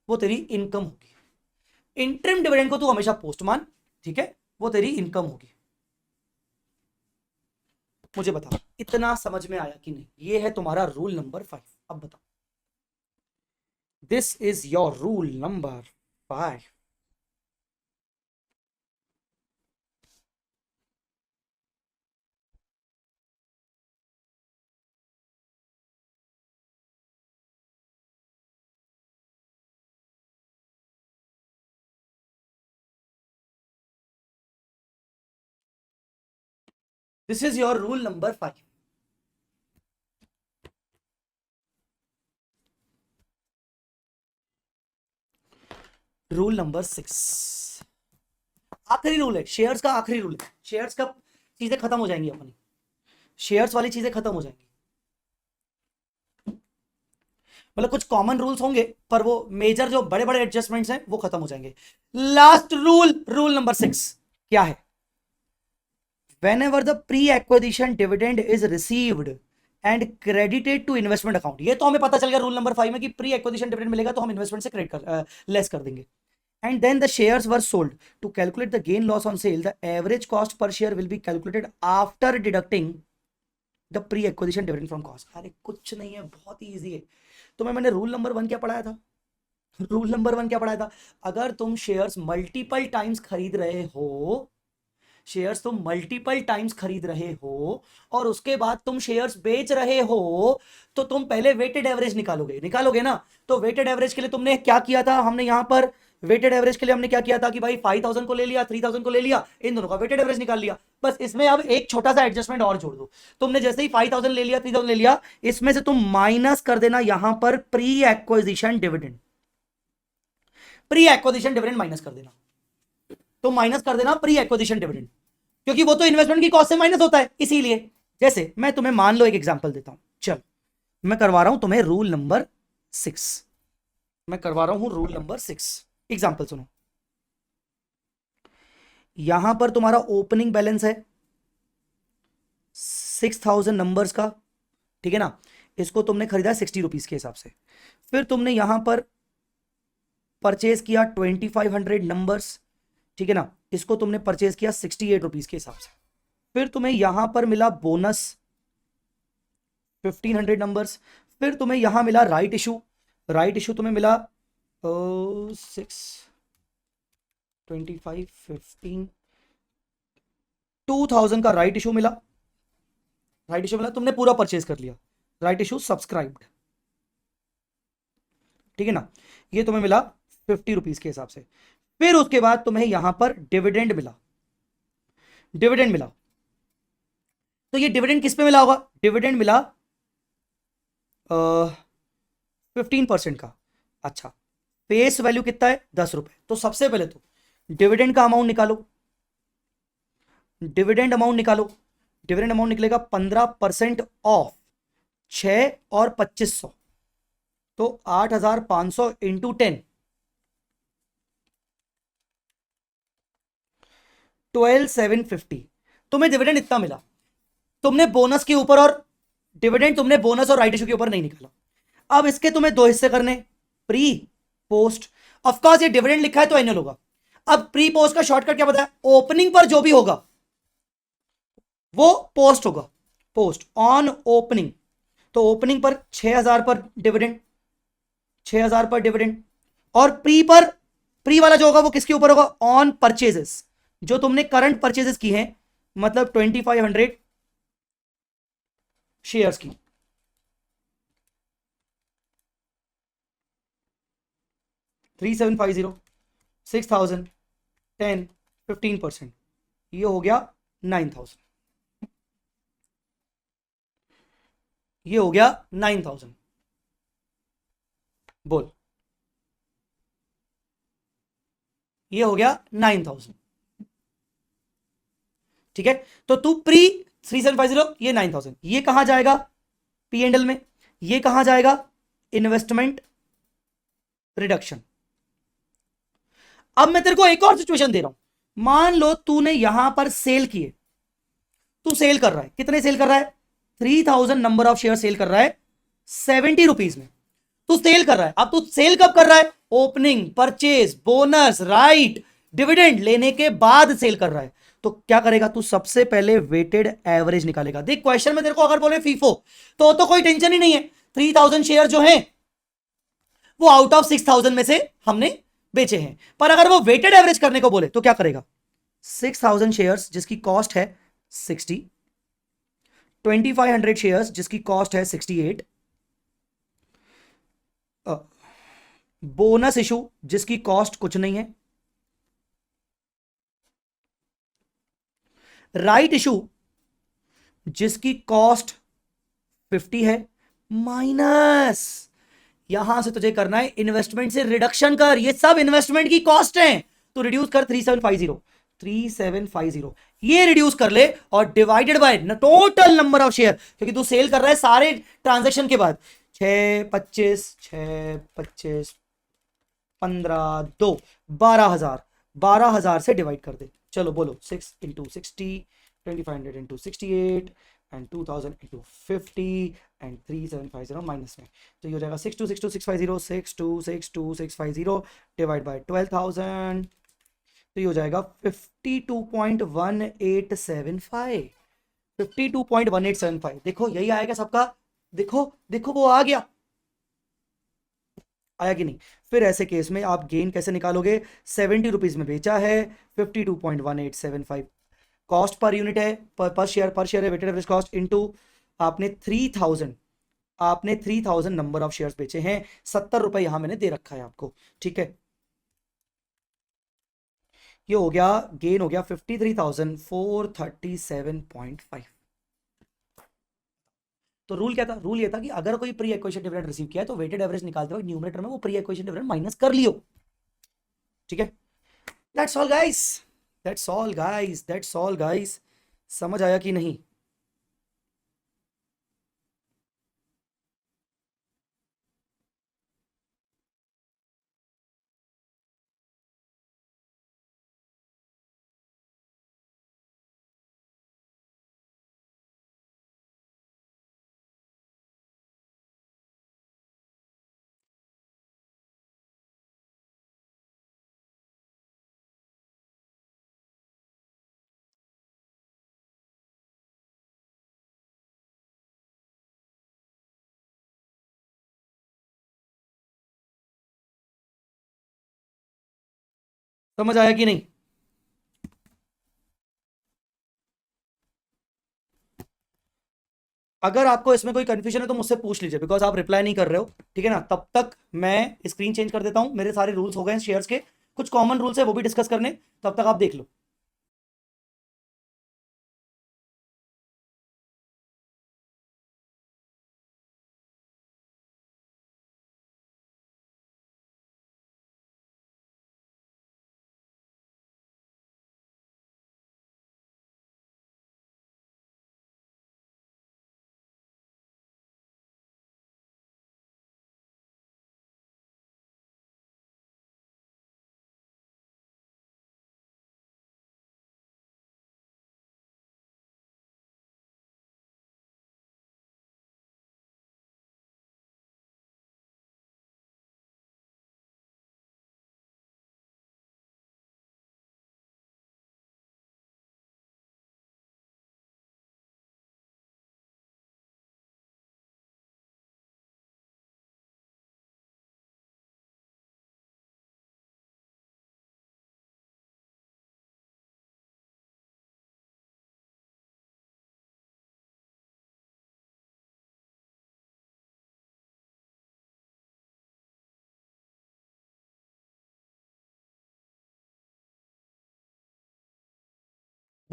वो तेरी इनकम होगी। इंटरिम डिविडेंड को तू हमेशा पोस्ट मान, ठीक है, वो तेरी इनकम होगी। मुझे बता इतना समझ में आया कि नहीं? ये है तुम्हारा रूल नंबर 5। अब बताओ, this is your rule number 5। This is your rule number 5। Rule number 6, आखिरी रूल है, शेयर्स का आखिरी रूल है। शेयर्स का चीजें खत्म हो जाएंगी अपनी, शेयर्स वाली चीजें खत्म हो जाएंगी। मतलब कुछ कॉमन रूल्स होंगे, पर वो मेजर जो बड़े बड़े एडजस्टमेंट्स हैं वो खत्म हो जाएंगे। लास्ट रूल, रूल नंबर 6 क्या है? Whenever the pre-acquisition dividend is received and credited to investment account, ये तो हमें पता चल गया रूल नंबर 5 में कि प्री एक्विजिशन डिविडेंड मिलेगा तो हम इन्वेस्टमेंट से क्रेडिट कर लेस कर देंगे। And then the shares were sold. To calculate the gain loss on sale, the average cost per share will be calculated after deducting the pre-acquisition dividend from cost. अरे कुछ नहीं है, बहुत ही easy है। तो मैंने रूल नंबर 1 क्या पढ़ाया था? रूल नंबर 1 क्या पढ़ाया था? अगर तुम शेयर्स मल्टीपल टाइम्स खरीद रहे हो, शेयर्स तुम मल्टीपल टाइम्स खरीद रहे हो और उसके बाद तुम शेयर्स बेच रहे हो, तो तुम पहले वेटेड एवरेज निकालोगे, निकालोगे ना? तो वेटेड एवरेज के लिए तुमने क्या किया था? हमने यहां पर वेटेड एवरेज के लिए हमने क्या किया था कि भाई 5000 को ले लिया, 3000 को ले लिया, इन दोनों का वेटेड एवरेज निकाल लिया। बस इसमें अब एक छोटा सा एडजस्टमेंट और जोड़ दो। तुमने जैसे ही 5000 ले लिया, 3000 ले लिया, इसमें से तुम माइनस कर देना यहां पर pre acquisition dividend, pre acquisition dividend minus कर देना। तो माइनस कर देना प्री एक्विजिशन डिविडेंड, क्योंकि वो तो इन्वेस्टमेंट की कॉस्ट से माइनस होता है। इसीलिए जैसे मैं तुम्हें मान लो एक एग्जांपल देता हूं, चल मैं करवा रहा हूं तुम्हें रूल नंबर 6, मैं करवा रहा हूं रूल नंबर 6। एग्जांपल सुनो, यहां पर तुम्हारा ओपनिंग बैलेंस है 6000 नंबर्स का, ठीक है ना? इसको तुमने खरीदा 60 रुपीज के हिसाब से। फिर तुमने यहां पर परचेज किया 2500 नंबर्स, ठीक है ना? इसको तुमने परचेज किया 68 रुपीज के हिसाब से। फिर तुम्हें यहां पर मिला बोनस 1500 नंबर्स। फिर तुम्हें यहां मिला राइट इशू, राइट इशू तुम्हें मिला 6 25 15 2000 का राइट इशू मिला, राइट इशू मिला, तुमने पूरा परचेज कर लिया, राइट इशू सब्सक्राइब्ड, ठीक है ना? ये तुम्हें मिला 50 रुपीज के हिसाब से। फिर उसके बाद तुम्हें यहां पर डिविडेंड मिला, डिविडेंड मिला। तो ये डिविडेंड किस पे मिला होगा? डिविडेंड मिला 15% का। अच्छा, फेस वैल्यू कितना है? 10 रुपए। तो सबसे पहले तो डिविडेंड का अमाउंट निकालो, डिविडेंड अमाउंट निकालो। डिविडेंड अमाउंट निकलेगा 15% ऑफ 6 और 2500, तो 8500 इंटू 10, 12750। तुम्हें डिविडेंड इतना मिला। तुमने बोनस के ऊपर और डिविडेंड तुमने बोनस और राइट इशू के ऊपर नहीं निकाला। अब इसके तुम्हें दो हिस्से करने, प्री पोस्ट। ऑफ कोर्स ये डिविडेंड लिखा है तो एनुअल होगा। अब प्री पोस्ट का शॉर्टकट क्या बताया? ओपनिंग पर जो भी होगा वो पोस्ट होगा, पोस्ट ऑन ओपनिंग। तो ओपनिंग पर 6000 पर डिविडेंड, 6000 पर डिविडेंड। और प्री पर, प्री वाला जो होगा वो किसके ऊपर होगा? ऑन परचेजेस, जो तुमने करंट परचेजेस की हैं, मतलब 2500 शेयर्स की। $3750, 6,000, 10, 15%, ये हो गया 9,000, ये हो गया 9,000। बोल, ये हो गया 9,000। ठीक है, तो तू प्री 3750, ये 9,000, ये कहां जाएगा? पी एंडल में। ये कहां जाएगा? Investment reduction. अब मैं तेरे को एक और सिचुएशन दे रहा हूं। मान लो तूने यहां पर सेल किए, तू सेल कर रहा है, कितने सेल कर रहा है? 3,000 नंबर ऑफ शेयर सेल कर रहा है 70 रुपीज में। तू सेल कर रहा है। अब तू सेल कब कर रहा है? Opening, purchase, bonus, right, dividend लेने के बाद सेल कर रहा है। तो क्या करेगा तू? सबसे पहले वेटेड एवरेज निकालेगा। देख, क्वेश्चन में तेरे को अगर बोले फीफो, तो कोई टेंशन ही नहीं है। 3,000 शेयर जो है वो आउट ऑफ 6,000 में से हमने बेचे हैं। पर अगर वो वेटेड एवरेज करने को बोले तो क्या करेगा? 6,000 शेयर्स जिसकी कॉस्ट है 60, 2,500 शेयर्स जिसकी कॉस्ट है 68, बोनस इशू जिसकी कॉस्ट कुछ नहीं है, राइट इशू जिसकी कॉस्ट 50 है, माइनस यहां से तुझे करना है इन्वेस्टमेंट से रिडक्शन कर। ये सब इन्वेस्टमेंट की कॉस्ट है, तो रिड्यूस कर 3750, 3750 ये रिड्यूस कर ले और divided by total number of share, क्योंकि तू सेल कर रहा है सारे ट्रांजैक्शन के बाद। 6, 25, 15, 2, 12,000, 12,000 से डिवाइड कर दे। चलो बोलो, 6 into 60, 2,500 into 68 and 2,000 into 50 and 3,750 minus में, तो ये हो जाएगा 6262650, 6262650 डिवाइड बाय 12,000, तो ये हो जाएगा 52.1875, 52.1875। देखो यही आएगा सबका। देखो देखो, वो आ गया, आया कि नहीं? फिर ऐसे केस में आप गेन कैसे निकालोगे? 70 रुपीज में बेचा है, 52.1875 कॉस्ट पर यूनिट है, पर शेयर है, वेटेड एवरेज कॉस्ट इनटू आपने 3,000, आपने 3,000 नंबर ऑफ शेयर्स बेचे हैं, 70 रुपए यहां मैंने दे रखा है आपको। ठीक है, ये हो गया, गेन हो गया 53,437.5। तो रूल क्या था? रूल ये था कि अगर कोई प्री एक्विजिशन डिविडेंड रिसीव किया है तो वेटेड एवरेज निकालते वक्त न्यूमरेटर में वो प्री एक्विजिशन डिविडेंड माइनस कर लियो। ठीक है, that's all guys, that's all guys, that's all guys. समझ आया कि नहीं? समझ आया कि नहीं? अगर आपको इसमें कोई कंफ्यूजन है तो मुझसे पूछ लीजिए, बिकॉज आप रिप्लाई नहीं कर रहे हो। ठीक है ना? तब तक मैं स्क्रीन चेंज कर देता हूं, मेरे सारे रूल्स हो गए शेयर्स के, कुछ कॉमन रूल्स है वो भी डिस्कस करने, तब तक आप देख लो।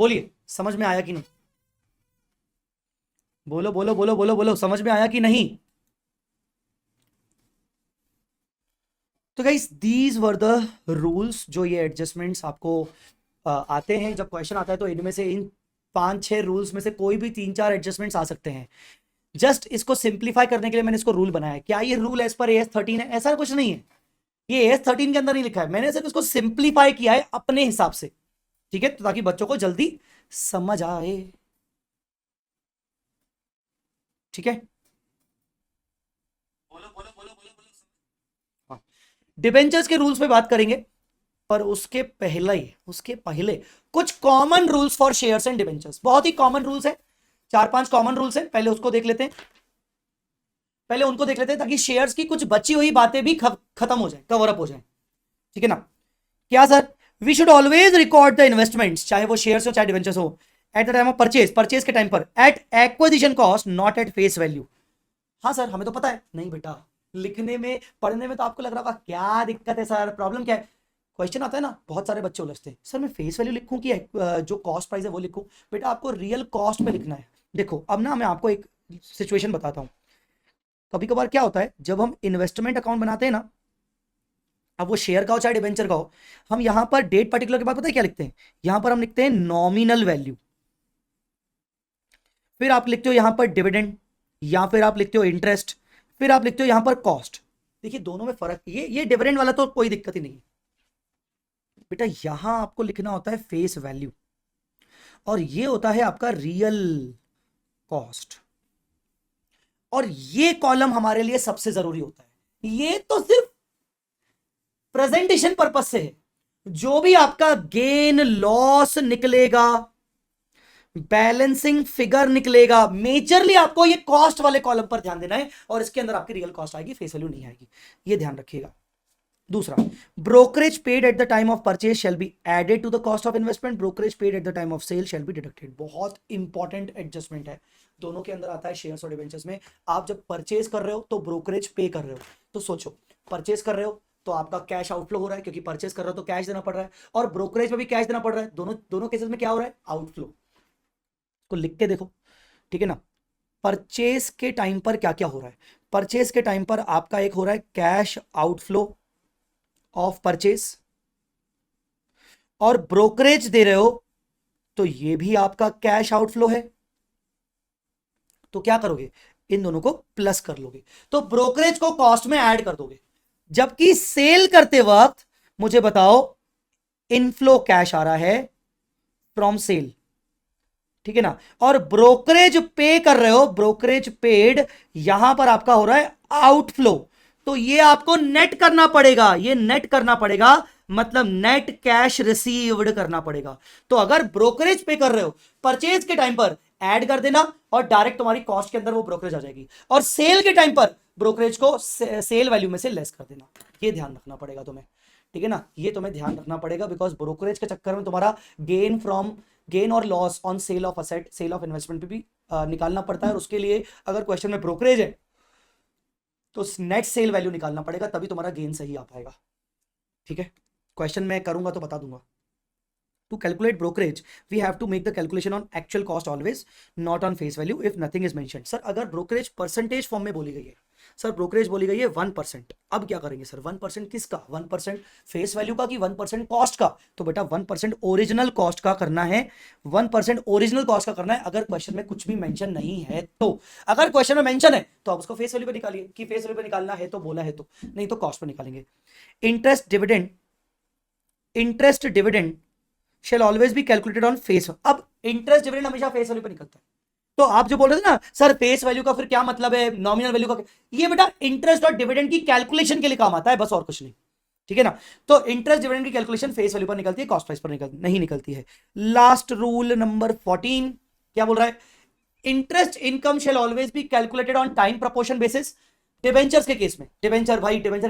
बोलिए, समझ में आया कि नहीं? बोलो बोलो बोलो बोलो बोलो, समझ में आया कि नहीं? तो guys these were the rules, जो ये एडजस्टमेंट्स आपको आते हैं जब क्वेश्चन आता है, तो इनमें से इन 5-6 रूल्स में से कोई भी 3-4 एडजस्टमेंट्स आ सकते हैं। जस्ट इसको सिंप्लीफाई करने के लिए मैंने इसको रूल बनाया है। क्या ये रूल एज पर AS 13 है? ऐसा कुछ नहीं है, ये AS 13 के अंदर नहीं लिखा है, मैंने सिर्फ इसको सिंप्लीफाई किया है अपने हिसाब से, ठीक है, तो ताकि बच्चों को जल्दी समझ आए, ठीक है। बोलो बोलो बोलो बोलो बोलो। हाँ, डिबेंचर्स के रूल्स पे बात करेंगे, पर उसके पहले कुछ common rules for shares and debentures, बहुत ही कॉमन रूल्स है, 4-5 कॉमन रूल्स है, पहले उसको देख लेते हैं, पहले उनको देख लेते हैं, ताकि शेयर्स की कुछ बची हुई बातें भी खत्म हो जाए, कवर अप हो जाए, ठीक है ना। क्या sir? We should always record the investments, चाहे वो शेयर्स हो चाहे डिवेंचर्स हो, at the time of purchase के टाइम पर, at acquisition cost, not at face value. हाँ सर, हमें तो पता है। नहीं बेटा, लिखने में पढ़ने में तो आपको लग रहा होगा क्या दिक्कत है सर, प्रॉब्लम क्या है। क्वेश्चन आता है ना, बहुत सारे बच्चे उलझते हैं, सर मैं फेस वैल्यू लिखूं कि जो कॉस्ट प्राइस है वो लिखूं। बेटा आपको रियल कॉस्ट पे लिखना है। देखो अब ना मैं आपको एक सिचुएशन बताता हूँ। कभी कभार क्या होता है, जब हम इन्वेस्टमेंट अकाउंट बनाते हैं ना, अब वो शेयर का हो चाहे डिवेंचर का हो, हम यहां पर डेट पर्टिकुलर के बाद पता है क्या लिखते हैं? यहां पर हम लिखते हैं नॉमिनल वैल्यू, फिर आप लिखते हो यहां पर डिविडेंड, या फिर आप लिखते हो इंटरेस्ट, फिर आप लिखते हो यहां पर कॉस्ट। देखिए दोनों में फर्क, ये डिविडेंड वाला तो कोई दिक्कत ही नहीं है बेटा, यहां आपको लिखना होता है फेस वैल्यू, और ये होता है आपका रियल कॉस्ट, और ये कॉलम हमारे लिए सबसे जरूरी होता है। ये तो सिर्फ प्रेजेंटेशन पर्पस से है, जो भी आपका गेन लॉस निकलेगा, बैलेंसिंग फिगर निकलेगा, मेजरली आपको ये कॉस्ट वाले कॉलम पर ध्यान देना है, और इसके अंदर आपकी रियल कॉस्ट आएगी, फेस वैल्यू नहीं आएगी, ये ध्यान रखिएगा। दूसरा, brokerage paid at the time of purchase shall be added to the cost of investment, brokerage paid at the time of sale shall be deducted. बहुत इंपॉर्टेंट एडजस्टमेंट है, दोनों के अंदर आता है शेयर्स और डिवेंचर्स में। आप जब परचेज कर रहे हो तो ब्रोकरेज पे कर रहे हो, तो सोचो परचेज कर रहे हो तो आपका कैश आउटफ्लो हो रहा है, क्योंकि परचेज कर रहे हो तो कैश देना पड़ रहा है, और ब्रोकरेज में भी कैश देना पड़ रहा है, दोनों दोनों केसेस में क्या हो रहा है? आउटफ्लो। को लिख के देखो, ठीक है ना। परचेज के टाइम पर क्या क्या हो रहा है? परचेज के टाइम पर आपका एक हो रहा है कैश आउटफ्लो ऑफ परचेज, और ब्रोकरेज दे रहे हो तो ये भी आपका कैश आउटफ्लो है, तो क्या करोगे? इन दोनों को प्लस कर लोगे, तो ब्रोकरेज को कॉस्ट में ऐड कर दोगे। जबकि सेल करते वक्त मुझे बताओ, इनफ्लो कैश आ रहा है फ्रॉम सेल, ठीक है ना, और ब्रोकरेज पे कर रहे हो, ब्रोकरेज पेड यहां पर आपका हो रहा है आउटफ्लो, तो ये आपको नेट करना पड़ेगा, ये नेट करना पड़ेगा, मतलब नेट कैश रिसीव्ड करना पड़ेगा। तो अगर ब्रोकरेज पे कर रहे हो, परचेज के टाइम पर ऐड कर देना, और डायरेक्ट तुम्हारी कॉस्ट के अंदर वो ब्रोकरेज आ जाएगी, और सेल के टाइम पर ब्रोकरेज को सेल वैल्यू में से लेस कर देना। ये ध्यान रखना पड़ेगा तुम्हें, ठीक है ना, ये तुम्हें ध्यान रखना पड़ेगा, बिकॉज ब्रोकरेज के चक्कर में तुम्हारा गेन और loss on sale of asset, sale of investment पे भी निकालना पड़ता है, और उसके लिए अगर क्वेश्चन में ब्रोकरेज है तो नेट सेल वैल्यू निकालना पड़ेगा, तभी तुम्हारा गेन सही आ पाएगा, ठीक है। क्वेश्चन मैं करूंगा तो बता दूंगा। To calculate brokerage, we have to make the calculation on actual cost always, not on face value if nothing is mentioned. Sir अगर ब्रोकरेज परसेंटेज फॉर्म में बोली गई है, सर ब्रोकरेज बोली गई है 1%, अब क्या करेंगे सर? 1% किसका? 1% फेस वैल्यू का कि 1% कॉस्ट का? तो बेटा 1% ओरिजिनल कॉस्ट का करना है, 1% ओरिजिनल कॉस्ट का करना है, अगर क्वेश्चन में कुछ भी मेंशन नहीं है तो। अगर क्वेश्चन में मेंशन है तो आप उसको फेस वैल्यू पे निकालिए, कि फेस वैल्यू पे निकालना है तो बोला है तो, नहीं तो कॉस्ट पे निकालेंगे। Interest dividend shall always be calculated on face. अब इंटरेस्ट डिविडेंड हमेशा फेस वैल्यू पे निकलता है, तो आप जो बोल रहे थे ना सर फेस वैल्यू का फिर क्या मतलब है, नॉमिनल वैल्यू का, ये बेटा इंटरेस्ट और डिविडेंड की कैलकुलेशन के लिए काम आता है, बस और कुछ नहीं, ठीक है ना। तो इंटरेस्ट डिविडेंड की कैलकुलेशन फेस वैल्यू पर निकलती है, कॉस्ट प्राइस पर नहीं निकलती है। लास्ट रूल नंबर 14 क्या बोल रहा है? Interest income shall always be calculated on time proportion basis. Debentures के केस में, डिवेंचर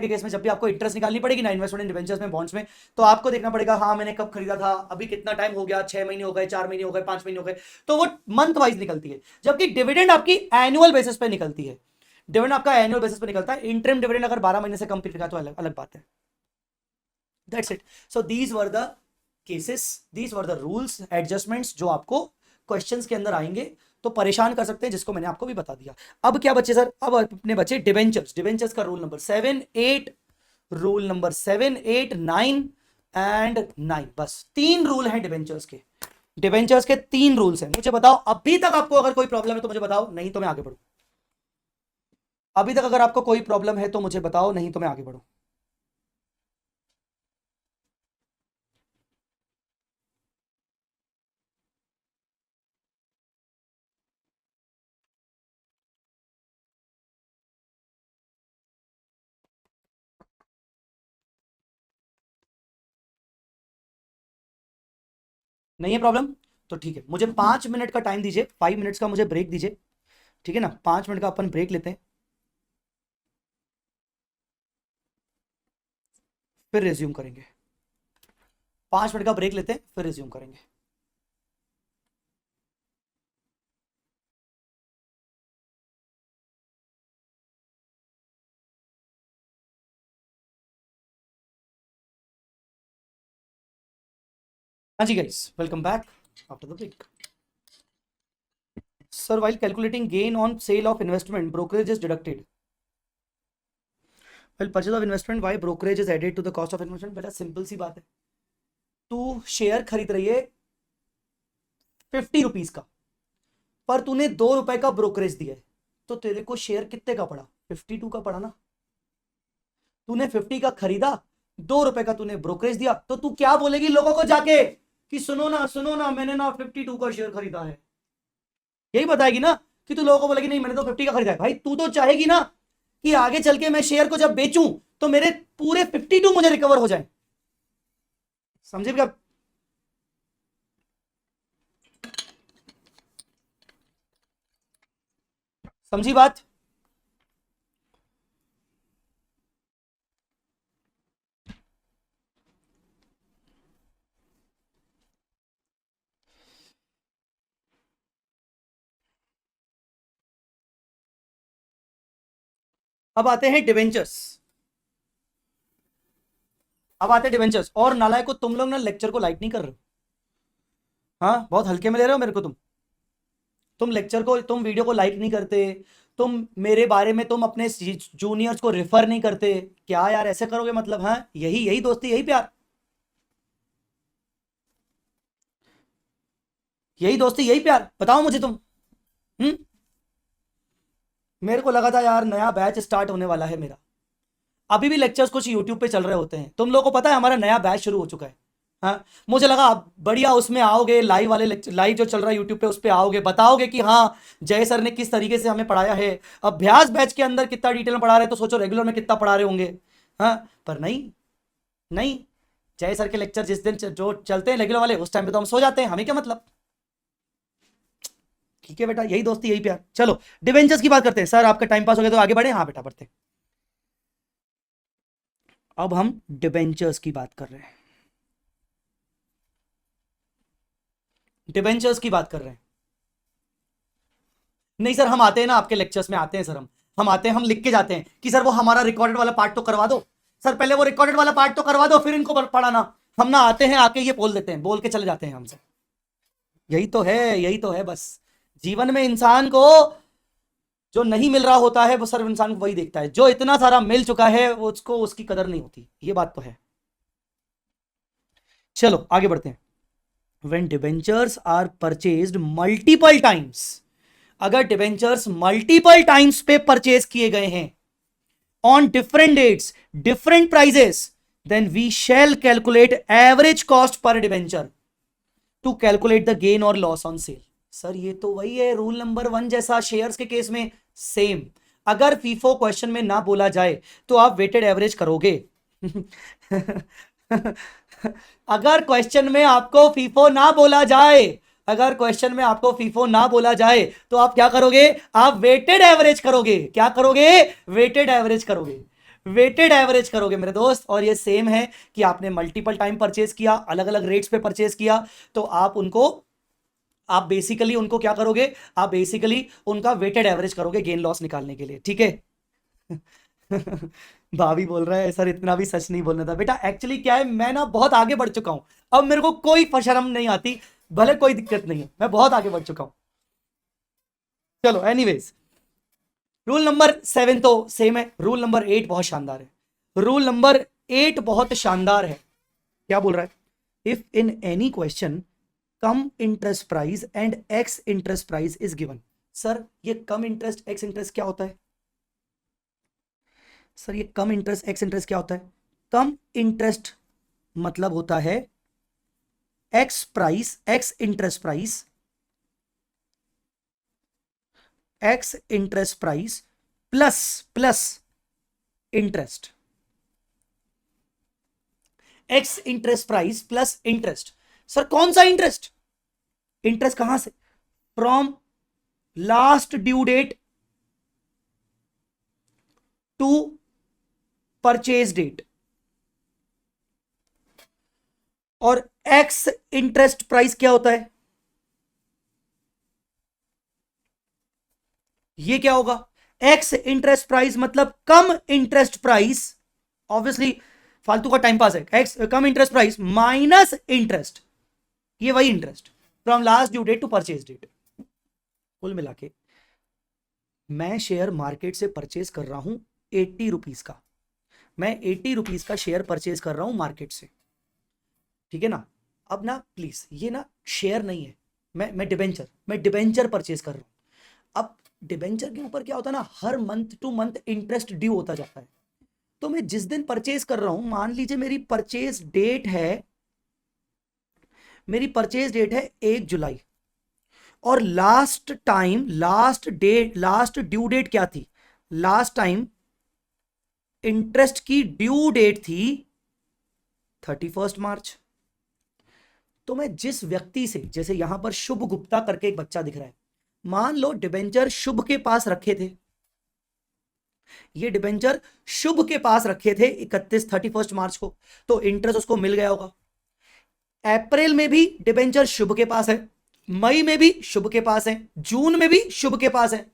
के केस में जब भी आपको इंटरेस्ट निकालनी पड़ेगी ना, इन्वेस्टमेंट इन डिवेंचर्स में, बॉन्ड्स में, तो आपको देखना पड़ेगा हाँ मैंने कब खरीदा था, अभी कितना टाइम हो गया, 6 महीने हो गए, 4 महीने हो गए, 5 महीने हो गए, तो वो मंथ वाइज निकलती है। जबकि डिविडेंड आपकी एनुअल बेसिस पे निकलती है, डिविडेंड आपका एनुअल बेसिस पे निकलता है। इंटरिम डिविडेंड अगर 12 महीने से कम पीरियड का तो अलग अलग बात है। That's it. So these were the cases, these were the rules adjustments जो आपको क्वेश्चंस के अंदर आएंगे तो परेशान कर सकते हैं, जिसको मैंने आपको भी बता दिया। अब क्या बचे सर? अब अपने बचे डिबेंचर्स। डिबेंचर्स का rule number 7, 8, rule number 7, 8, 9 and 9। बस 3 रूल हैं डिबेंचर्स के। डिबेंचर्स के 3 रूल्स हैं। मुझे बताओ अभी तक आपको अगर कोई प्रॉब्लम है तो मुझे बताओ, नहीं तो मैं आगे बढ़ूं। अभी तक अगर आपको कोई प्रॉब्लम है तो मुझे बताओ, नहीं तो मैं आगे बढ़ूं। नहीं है प्रॉब्लम तो ठीक है, मुझे 5 मिनट का टाइम दीजिए, 5 मिनट्स का मुझे ब्रेक दीजिए, ठीक है ना? 5 मिनट का अपन ब्रेक लेते हैं, फिर रिज्यूम करेंगे। 5 मिनट का ब्रेक लेते हैं, फिर रिज्यूम करेंगे। हाँ जी guys, welcome back after the break. Sir while calculating gain on sale of investment brokerage is deducted while purchase of investment why brokerage is added to the cost of investment? बेटा simple सी बात है, तू share खरीद रही है 50 rupees का, पर तूने 2 रुपए का ब्रोकरेज दिया है, तो तेरे को शेयर कितने का पड़ा? 52 का पड़ा ना। तूने 50 का खरीदा, 2 रुपए का तूने ब्रोकरेज दिया, तो तू क्या बोलेगी लोगों को जाके कि सुनो ना मैंने ना 52 का शेयर खरीदा है? यही बताएगी ना कि तू लोगों को बोलेगी नहीं मैंने तो 50 का खरीदा है। भाई तू तो चाहेगी ना कि आगे चल के मैं शेयर को जब बेचूं तो मेरे पूरे 52 मुझे रिकवर हो जाए। समझे क्या? समझी बात? अब आते हैं डिवेंचर्स। अब आते हैं डिवेंचर्स। और नालायक को तुम लोग ना लेक्चर को लाइक नहीं कर रहे हो। हाँ, बहुत हल्के में ले रहे हो मेरे को। तुम लेक्चर को, तुम वीडियो को लाइक नहीं करते, तुम मेरे बारे में तुम अपने जूनियर्स को रेफर नहीं करते। क्या यार ऐसे करोगे? मतलब हाँ, यही यही दोस्ती, यही प्यार, यही दोस्ती, यही प्यार? बताओ मुझे तुम। हम्म। मेरे को लगा था यार नया बैच स्टार्ट होने वाला है मेरा। अभी भी लेक्चर्स कुछ यूट्यूब पे चल रहे होते हैं। तुम लोगों को पता है हमारा नया बैच शुरू हो चुका है। हाँ, मुझे लगा आप बढ़िया उसमें आओगे, लाइव वाले लेक्चर, लाइव जो चल रहा है यूट्यूब पे उस पे आओगे, बताओगे कि हाँ जय सर ने किस तरीके से हमें पढ़ाया है। अभ्यास बैच के अंदर कितना डिटेल में पढ़ा रहे हैं, तो सोचो रेगुलर में कितना पढ़ा रहे होंगे। हाँ, पर नहीं, नहीं, जय सर के लेक्चर जिस दिन जो चलते हैं रेगुलर वाले, उस टाइम पे तो हम सो जाते हैं। हमें क्या मतलब? ठीक है बेटा, यही दोस्ती, यही प्यार। चलो डिवेंचर्स की बात करते हैं। सर आपका टाइम पास हो गया तो आगे बढ़े? हाँ बेटा बढ़ते हैं। अब हम डिवेंचर्स की बात कर रहे हैं। डिवेंचर्स की बात कर रहे हैं। नहीं सर, हम आते हैं ना आपके लेक्चर्स में, आते हैं सर, हम आते हैं, हम लिख के जाते हैं कि सर वो हमारा रिकॉर्डेड वाला पार्ट तो करवा दो। सर पहले वो रिकॉर्डेड वाला पार्ट तो करवा दो, फिर इनको पढ़ाना। हम ना आते हैं, आके ये बोल देते हैं, बोल के चले जाते हैं हमसे। यही तो है, यही तो है बस। जीवन में इंसान को जो नहीं मिल रहा होता है वो सर्व इंसान को वही देखता है। जो इतना सारा मिल चुका है वो उसको उसकी कदर नहीं होती। ये बात तो है। चलो आगे बढ़ते हैं। when debentures are purchased multiple times, अगर डिबेंचर्स मल्टीपल टाइम्स पे परचेज किए गए हैं on different dates, different prices, then we shall calculate average cost per debenture to calculate the gain और लॉस ऑन सेल। सर ये तो वही है रूल नंबर 1 जैसा शेयर्स के केस में, सेम। अगर फीफो क्वेश्चन में ना बोला जाए तो आप वेटेड एवरेज करोगे। अगर क्वेश्चन में आपको फीफो ना बोला जाए, अगर क्वेश्चन में आपको फीफो ना बोला जाए तो आप क्या करोगे? आप वेटेड एवरेज करोगे। क्या करोगे? वेटेड एवरेज करोगे। वेटेड एवरेज करोगे मेरे दोस्त। और ये सेम है कि आपने मल्टीपल टाइम परचेज किया, अलग अलग रेट्स पे परचेज किया, तो आप बेसिकली उनको क्या करोगे? आप बेसिकली उनका वेटेड एवरेज करोगे गेन लॉस निकालने के लिए। ठीक है? भाभी बोल रहा है सर इतना भी सच नहीं बोलना था। बेटा एक्चुअली क्या है, मैं ना बहुत आगे बढ़ चुका हूं, अब मेरे को कोई शर्म नहीं आती, भले कोई दिक्कत नहीं है, मैं बहुत आगे बढ़ चुका हूं। चलो एनीवेज, रूल नंबर 7 तो सेम है, रूल नंबर 8 बहुत शानदार है। रूल नंबर 8 बहुत शानदार है। क्या बोल रहा है? If in any question come interest price and x interest price is given. Sir ये कम इंटरेस्ट एक्स इंटरेस्ट क्या होता है? सर ये कम इंटरेस्ट एक्स इंटरेस्ट क्या होता है? कम इंटरेस्ट मतलब होता है ex price, ex interest price, ex interest price plus plus interest, ex interest price plus interest. Sir कौन सा इंटरेस्ट? इंटरेस्ट कहां से? From last due date to purchase date. और एक्स इंटरेस्ट प्राइस क्या होता है? ये क्या होगा? एक्स इंटरेस्ट प्राइस मतलब कम इंटरेस्ट प्राइस, ऑब्वियसली फालतू का टाइम पास है, ex cum interest price minus interest, ये वही interest from last due date to purchase date. कुल मिला के मैं शेयर मार्केट से परचेज कर रहा हूं 80 रुपीज का, मैं 80 रुपीज का शेयर परचेज कर रहा हूं मार्केट से, ठीक है ना। अब ना प्लीज ये ना शेयर नहीं है, मैं डिबेंचर परचेज कर रहा हूं। अब डिबेंचर के ऊपर क्या होता है ना, हर month to month interest due होता जाता है। तो मैं जिस दिन परचेज कर रहा हूं, मान लीजिए मेरी परचेज डेट है, मेरी परचेज डेट है 1 जुलाई, और last time, last due date क्या थी? लास्ट टाइम इंटरेस्ट की ड्यू डेट थी 31 मार्च। तो मैं जिस व्यक्ति से, जैसे यहां पर शुभ गुप्ता करके एक बच्चा दिख रहा है, मान लो डिबेंचर शुभ के पास रखे थे, ये डिबेंचर शुभ के पास रखे थे 31 मार्च को, तो इंटरेस्ट उसको मिल गया होगा। अप्रैल में भी डिबेंचर शुभ के पास है, मई में भी शुभ के पास है, जून में भी शुभ के पास है।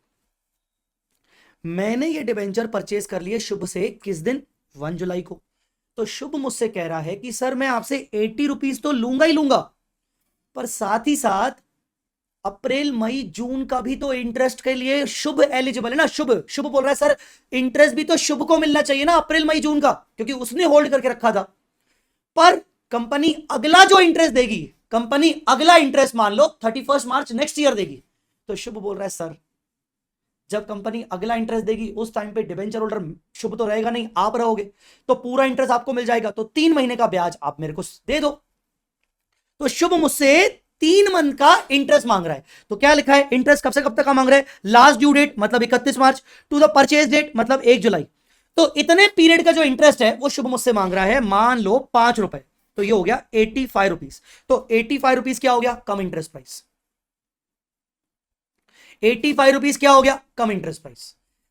मैंने ये डिबेंचर परचेज कर लिए शुभ से किस दिन? 1 जुलाई को। तो शुभ मुझसे कह रहा है कि सर मैं आपसे 80 रुपीज तो लूंगा ही लूंगा, पर साथ ही साथ अप्रैल मई जून का भी तो इंटरेस्ट के लिए शुभ एलिजिबल है ना। शुभ शुभ बोल रहा है सर इंटरेस्ट भी तो शुभ को मिलना चाहिए ना, अप्रैल मई जून का, क्योंकि उसने होल्ड करके रखा था। पर कंपनी अगला जो इंटरेस्ट देगी, कंपनी अगला इंटरेस्ट मान लो 31 मार्च नेक्स्ट ईयर देगी। तो शुभ बोल रहा है सर जब कंपनी अगला इंटरेस्ट देगी उस टाइम पे डिबेंचर होल्डर शुभ तो रहेगा नहीं, आप रहोगे, तो पूरा इंटरेस्ट आपको मिल जाएगा, तो 3 महीने का ब्याज आप मेरे को दे दो। तो शुभ मुझसे 3 मंथ का इंटरेस्ट मांग रहा है। तो क्या लिखा है? इंटरेस्ट कब से कब तक का मांग रहा है? लास्ट ड्यू डेट मतलब 31 March to the purchase date मतलब 1 जुलाई। तो इतने पीरियड का जो इंटरेस्ट है वो शुभ मुझसे मांग रहा है, मान लो 5 रुपए, तो ये हो गया 85 रुपीज। तो 85 रुपीज क्या हो गया? कम इंटरेस्ट प्राइस। 85 रुपीज क्या हो गया? कम इंटरेस्ट प्राइस।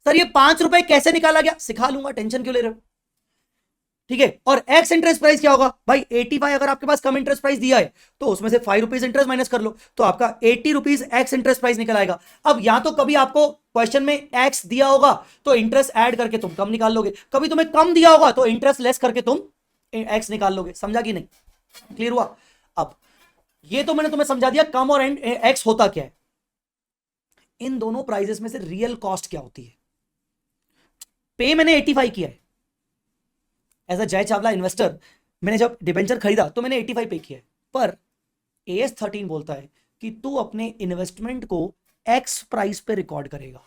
सर ये 5 रुपए कैसे निकाला गया? सिखा लूंगा, टेंशन क्यों ले रहे हो, ठीक है। और एक्स इंटरेस्ट प्राइस क्या होगा भाई? 85 अगर आपके पास कम इंटरेस्ट प्राइस दिया है तो उसमें से 5 रुपीज इंटरेस्ट माइनस कर लो, तो आपका 80 रुपीज एक्स इंटरेस्ट प्राइस निकल आएगा। अब या तो कभी आपको क्वेश्चन में एक्स दिया होगा तो इंटरेस्ट ऐड करके तुम कम निकाल लोगे, कभी तुम्हें कम दिया होगा तो इंटरेस्ट लेस करके तुम एक्स निकाल लोगे। समझा कि नहीं? क्लियर हुआ? अब ये तो मैंने तुम्हें समझा दिया कम और एक्स होता क्या है। इन दोनों प्राइजेस में से रियल कॉस्ट क्या होती है? पे मैंने 85 किया है एज अ जय चावला इन्वेस्टर, मैंने जब डिबेंचर खरीदा तो मैंने 85 पे किया है, पर AS 13 बोलता है कि तू अपने इन्वेस्टमेंट को एक्स प्राइस पे रिकॉर्ड करेगा,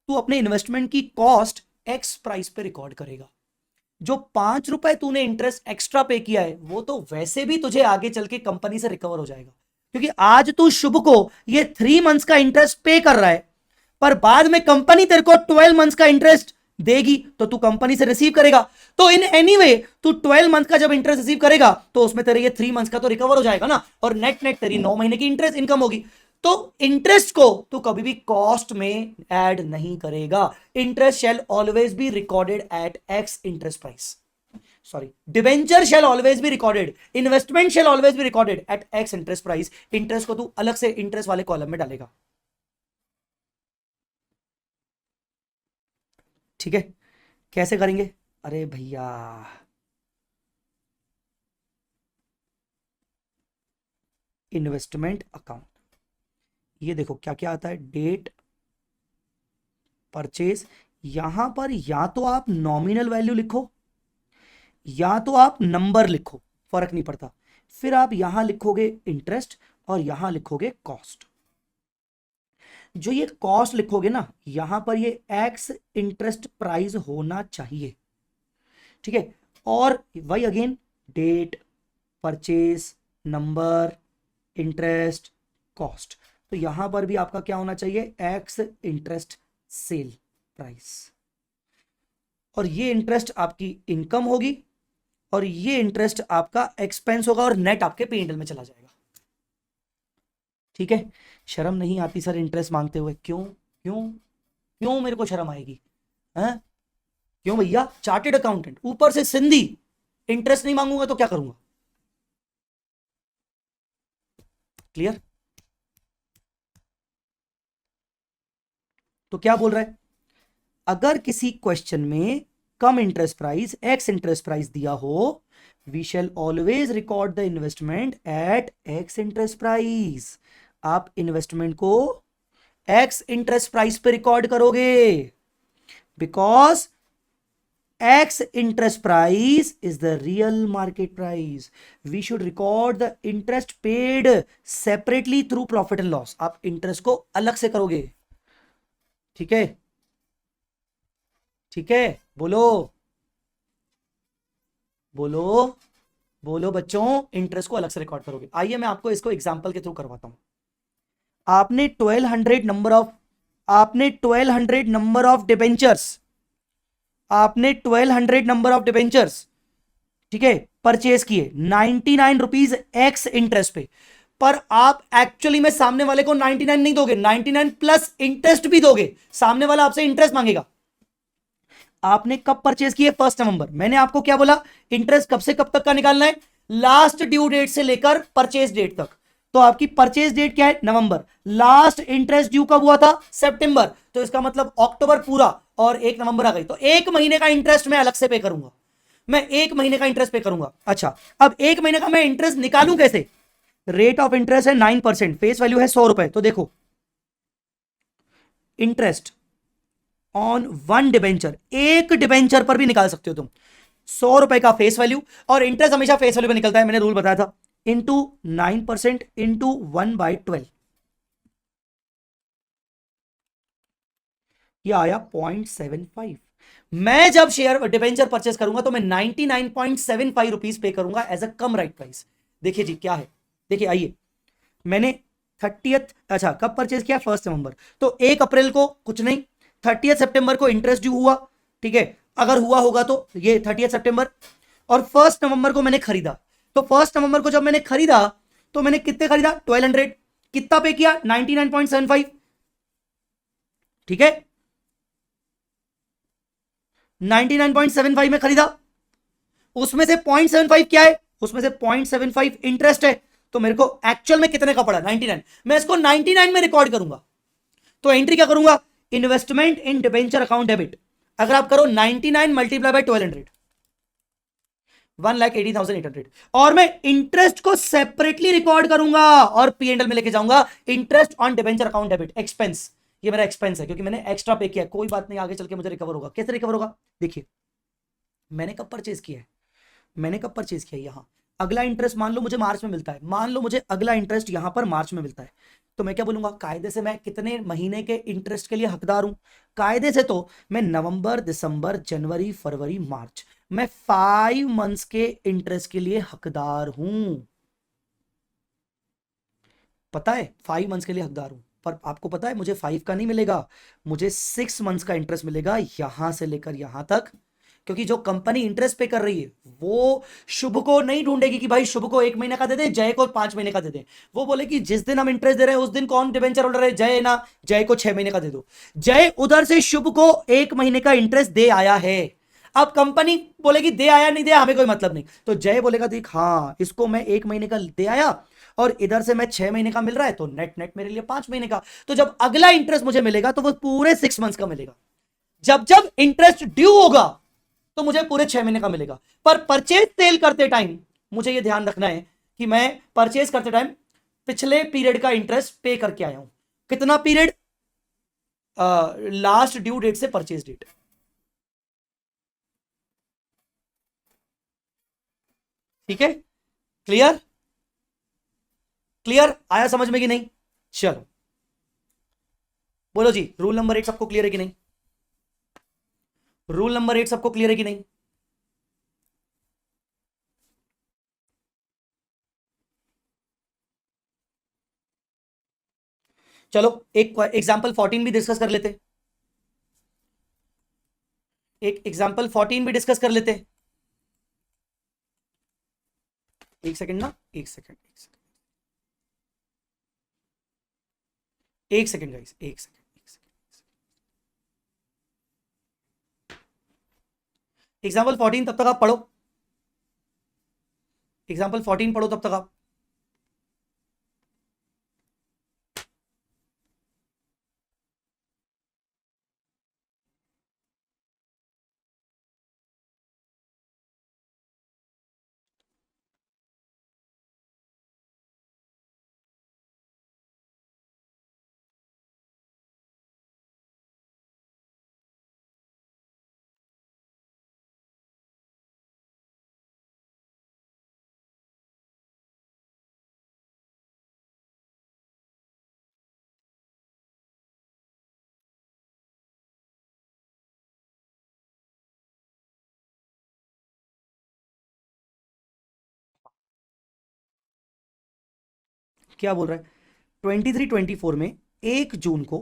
तू अपने इन्वेस्टमेंट की कॉस्ट एक्स प्राइस पे रिकॉर्ड करेगा। जो 5 रुपए तूने इंटरेस्ट एक्स्ट्रा पे किया है वो तो वैसे भी तुझे आगे चल के कंपनी से रिकवर हो जाएगा, क्योंकि आज तू शुभ को ये 3 मंथ्स का इंटरेस्ट पे कर रहा है, पर बाद में कंपनी तेरे को 12 मंथ्स का इंटरेस्ट देगी तो तू कंपनी से रिसीव करेगा। तो इन एनी वे तू 12 मंथ का जब इंटरेस्ट रिसीव करेगा तो उसमें तेरे ये 3 मंथ्स का तो रिकवर हो जाएगा ना, और नेट नेट तेरी 9 महीने की इंटरेस्ट इनकम होगी। तो इंटरेस्ट को तू कभी भी कॉस्ट में ऐड नहीं करेगा। Interest shell always be recorded at ex interest price, sorry debenture shell always be recorded, investment shell always be recorded at ex interest price. Interest को तू अलग से इंटरेस्ट वाले कॉलम में डालेगा, ठीक है। कैसे करेंगे? अरे भैया, इन्वेस्टमेंट अकाउंट, ये देखो क्या क्या आता है, डेट, परचेज। यहां पर या तो आप नॉमिनल वैल्यू लिखो या तो आप नंबर लिखो, फर्क नहीं पड़ता। फिर आप यहां लिखोगे इंटरेस्ट और यहां लिखोगे कॉस्ट। जो ये कॉस्ट लिखोगे ना, यहां पर ये एक्स इंटरेस्ट प्राइस होना चाहिए, ठीक है। और वही again, date, purchase, number, interest, cost. तो यहां पर भी आपका क्या होना चाहिए, एक्स इंटरेस्ट सेल प्राइस। और ये इंटरेस्ट आपकी इनकम होगी और ये इंटरेस्ट आपका एक्सपेंस होगा और नेट आपके P&L में चला जाएगा, ठीक है। शर्म नहीं आती सर इंटरेस्ट मांगते हुए? क्यों क्यों क्यों मेरे को शर्म आएगी? हैं? क्यों भैया, चार्टेड अकाउंटेंट, ऊपर से सिंधी, इंटरेस्ट नहीं मांगूंगा तो क्या करूंगा? क्लियर? तो क्या बोल रहा है, अगर किसी क्वेश्चन में cum interest price, ex interest price दिया हो, we shall always record the investment at ex interest price. आप इन्वेस्टमेंट को एक्स इंटरेस्ट प्राइस पे रिकॉर्ड करोगे, because ex interest price is the real market price. We should record the interest paid separately through profit and loss. आप interest को अलग से करोगे, ठीक है, ठीक है। बोलो बोलो बोलो बच्चों, इंटरेस्ट को अलग से रिकॉर्ड करोगे। आइए मैं आपको इसको एग्जांपल के थ्रू करवाता हूं। आपने 1200 नंबर ऑफ डिबेंचर्स, आपने 1200 नंबर ऑफ डिबेंचर्स, ठीक है, परचेज किए 99 रुपीज एक्स इंटरेस्ट पे। पर आप एक्चुअली में सामने वाले को 99 नहीं दोगे, 99 प्लस इंटरेस्ट भी दोगे। सामने वाला आपसे इंटरेस्ट मांगेगा। आपने कब परचेज किए, 1 नवंबर। मैंने आपको क्या बोला, इंटरेस्ट कब से कब तक का निकालना है, लास्ट ड्यू डेट से लेकर परचेज डेट तक। तो आपकी परचेज डेट क्या है, नवंबर। लास्ट इंटरेस्ट ड्यू कब हुआ था, सितंबर। तो इसका मतलब अक्टूबर पूरा और 1 नवंबर आ गई, तो 1 महीने का इंटरेस्ट मैं अलग से पे करूंगा। मैं 1 महीने का इंटरेस्ट पे करूंगा। अच्छा, अब 1 महीने का मैं इंटरेस्ट निकालूं कैसे? रेट ऑफ इंटरेस्ट है 9%, फेस वैल्यू है 100 रुपए। तो देखो, इंटरेस्ट ऑन 1 डिबेंचर, एक डिबेंचर पर भी निकाल सकते हो तुम, 100 रुपए का फेस वैल्यू। और इंटरेस्ट हमेशा फेस वैल्यू पे निकलता है, मैंने रूल बताया था, इंटू 9% इंटू 1/12, ये आया 0.75। मैं जब शेयर डिबेंचर परचेस करूंगा तो मैं 99.75 रुपीज पे करूंगा as a cum right price. देखिए जी क्या है, देखिए आइए, मैंने 30th, अच्छा कब परचेज किया, 1 नवंबर। तो 1 अप्रैल को कुछ नहीं, 30 सितंबर को इंटरेस्ट ड्यू हुआ, ठीक है, अगर हुआ होगा तो ये 30 सितंबर। और 1 नवंबर को मैंने खरीदा। तो 1 नवंबर को जब मैंने खरीदा तो मैंने कितने खरीदा, 1200। कितना पे किया, 99.75, ठीक है, 99.75 में खरीदा। उसमें से 0.75 क्या है, उसमें से 0.75 इंटरेस्ट है। तो मेरे को एक्चुअल में कितने का पड़ा, 99। मैं इसको 99 में रिकॉर्ड करूंगा। तो एंट्री क्या करूंगा, इन्वेस्टमेंट इन डिबेंचर अकाउंट डेबिट। अगर आप करो 99 मल्टीप्लाई बाय 1200, 1,80,800। और मैं इंटरेस्ट को सेपरेटली रिकॉर्ड करूंगा और P&L में लेके जाऊंगा, interest on debenture account debit, expense. ये मेरा एक्सपेंस है क्योंकि मैंने एक्स्ट्रा पे किया। कोई बात नहीं, आगे चल के मुझे रिकवर होगा। कैसे रिकवर होगा, देखिए, मैंने कब परचेज किया है, मैंने कब परचेज किया, यहां अगला इंटरेस्ट मान लो मुझे मार्च में मिलता है, मान लो मुझे अगला इंटरेस्ट यहां पर मार्च में मिलता है। तो मैं क्या बोलूंगा, कायदे से मैं कितने महीने के इंटरेस्ट के लिए हकदार हूं, कायदे से तो मैं नवंबर, दिसंबर, जनवरी, फरवरी, मार्च, मैं 5 मंथ्स के इंटरेस्ट के लिए हकदार हूं। पता है, 5 मंथ्स के लिए हकदार हूं। पर आपको पता है मुझे 5 का नहीं मिलेगा, मुझे 6 मंथ्स का इंटरेस्ट मिलेगा, यहां से लेकर यहां तक। क्योंकि जो कंपनी इंटरेस्ट पे कर रही है वो शुभ को नहीं ढूंढेगी कि भाई शुभ को 1 महीने का दे दे, जय को 5 महीने का दे दे। वो बोले कि जिस दिन हम इंटरेस्ट दे रहे हैं उस दिन कौन डिबेंचर होल्डर है, जय ना, जय को 6 महीने का दे दो। जय उधर से शुभ को 1 महीने का इंटरेस्ट दे आया है। अब कंपनी बोलेगी दे आया नहीं दे, हमें कोई मतलब नहीं। तो जय बोलेगा देख हाँ, इसको मैं 1 महीने का दे आया और इधर से मैं 6 महीने का मिल रहा है, तो नेट नेट मेरे लिए 5 महीने का। तो जब अगला इंटरेस्ट मुझे मिलेगा तो वो पूरे 6 मंथ्स का मिलेगा। जब जब इंटरेस्ट ड्यू होगा तो मुझे पूरे 6 महीने का मिलेगा। पर परचेज सेल करते टाइम मुझे ये ध्यान रखना है कि मैं परचेज करते टाइम पिछले पीरियड का इंटरेस्ट पे करके आया हूं। कितना पीरियड? लास्ट ड्यू डेट से परचेज डेट। ठीक है, क्लियर? क्लियर आया समझ में कि नहीं? चलो बोलो जी, रूल नंबर 8 सबको क्लियर है कि नहीं? रूल नंबर 8 सबको क्लियर है कि नहीं? चलो एक एग्जांपल 14 भी डिस्कस कर लेते। एक एग्जांपल 14 भी डिस्कस कर लेते। एक सेकंड ना, एक सेकंड, एक सेकंड गाइस, एक सेकंड। एग्जाम्पल 14 तब तक आप पढ़ो, एग्जाम्पल 14 पढ़ो तब तक आप। क्या बोल रहा है? 23-24 में 1 जून को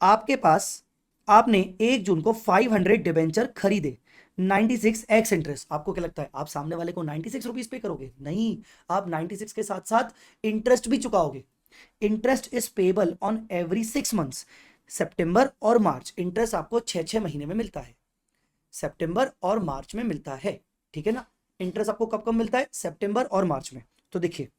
आपके पास, आपने 1 जून को 500 डिबेंचर खरीदे 96x इंटरेस्ट। आपको क्या लगता है आप सामने वाले को 96 रुपीज पे करोगे? नहीं, आप 96 के साथ साथ इंटरेस्ट भी चुकाओगे। Interest is payable on every 6 months. सितंबर और मार्च इंटरेस्ट आपको 6-6 महीने में मिलता है, सितंबर और मार्च में मिलता है। ठीक है ना? इंटरेस्ट आपको कब कब मिलता है? सितंबर और मार्च में। तो देखिए,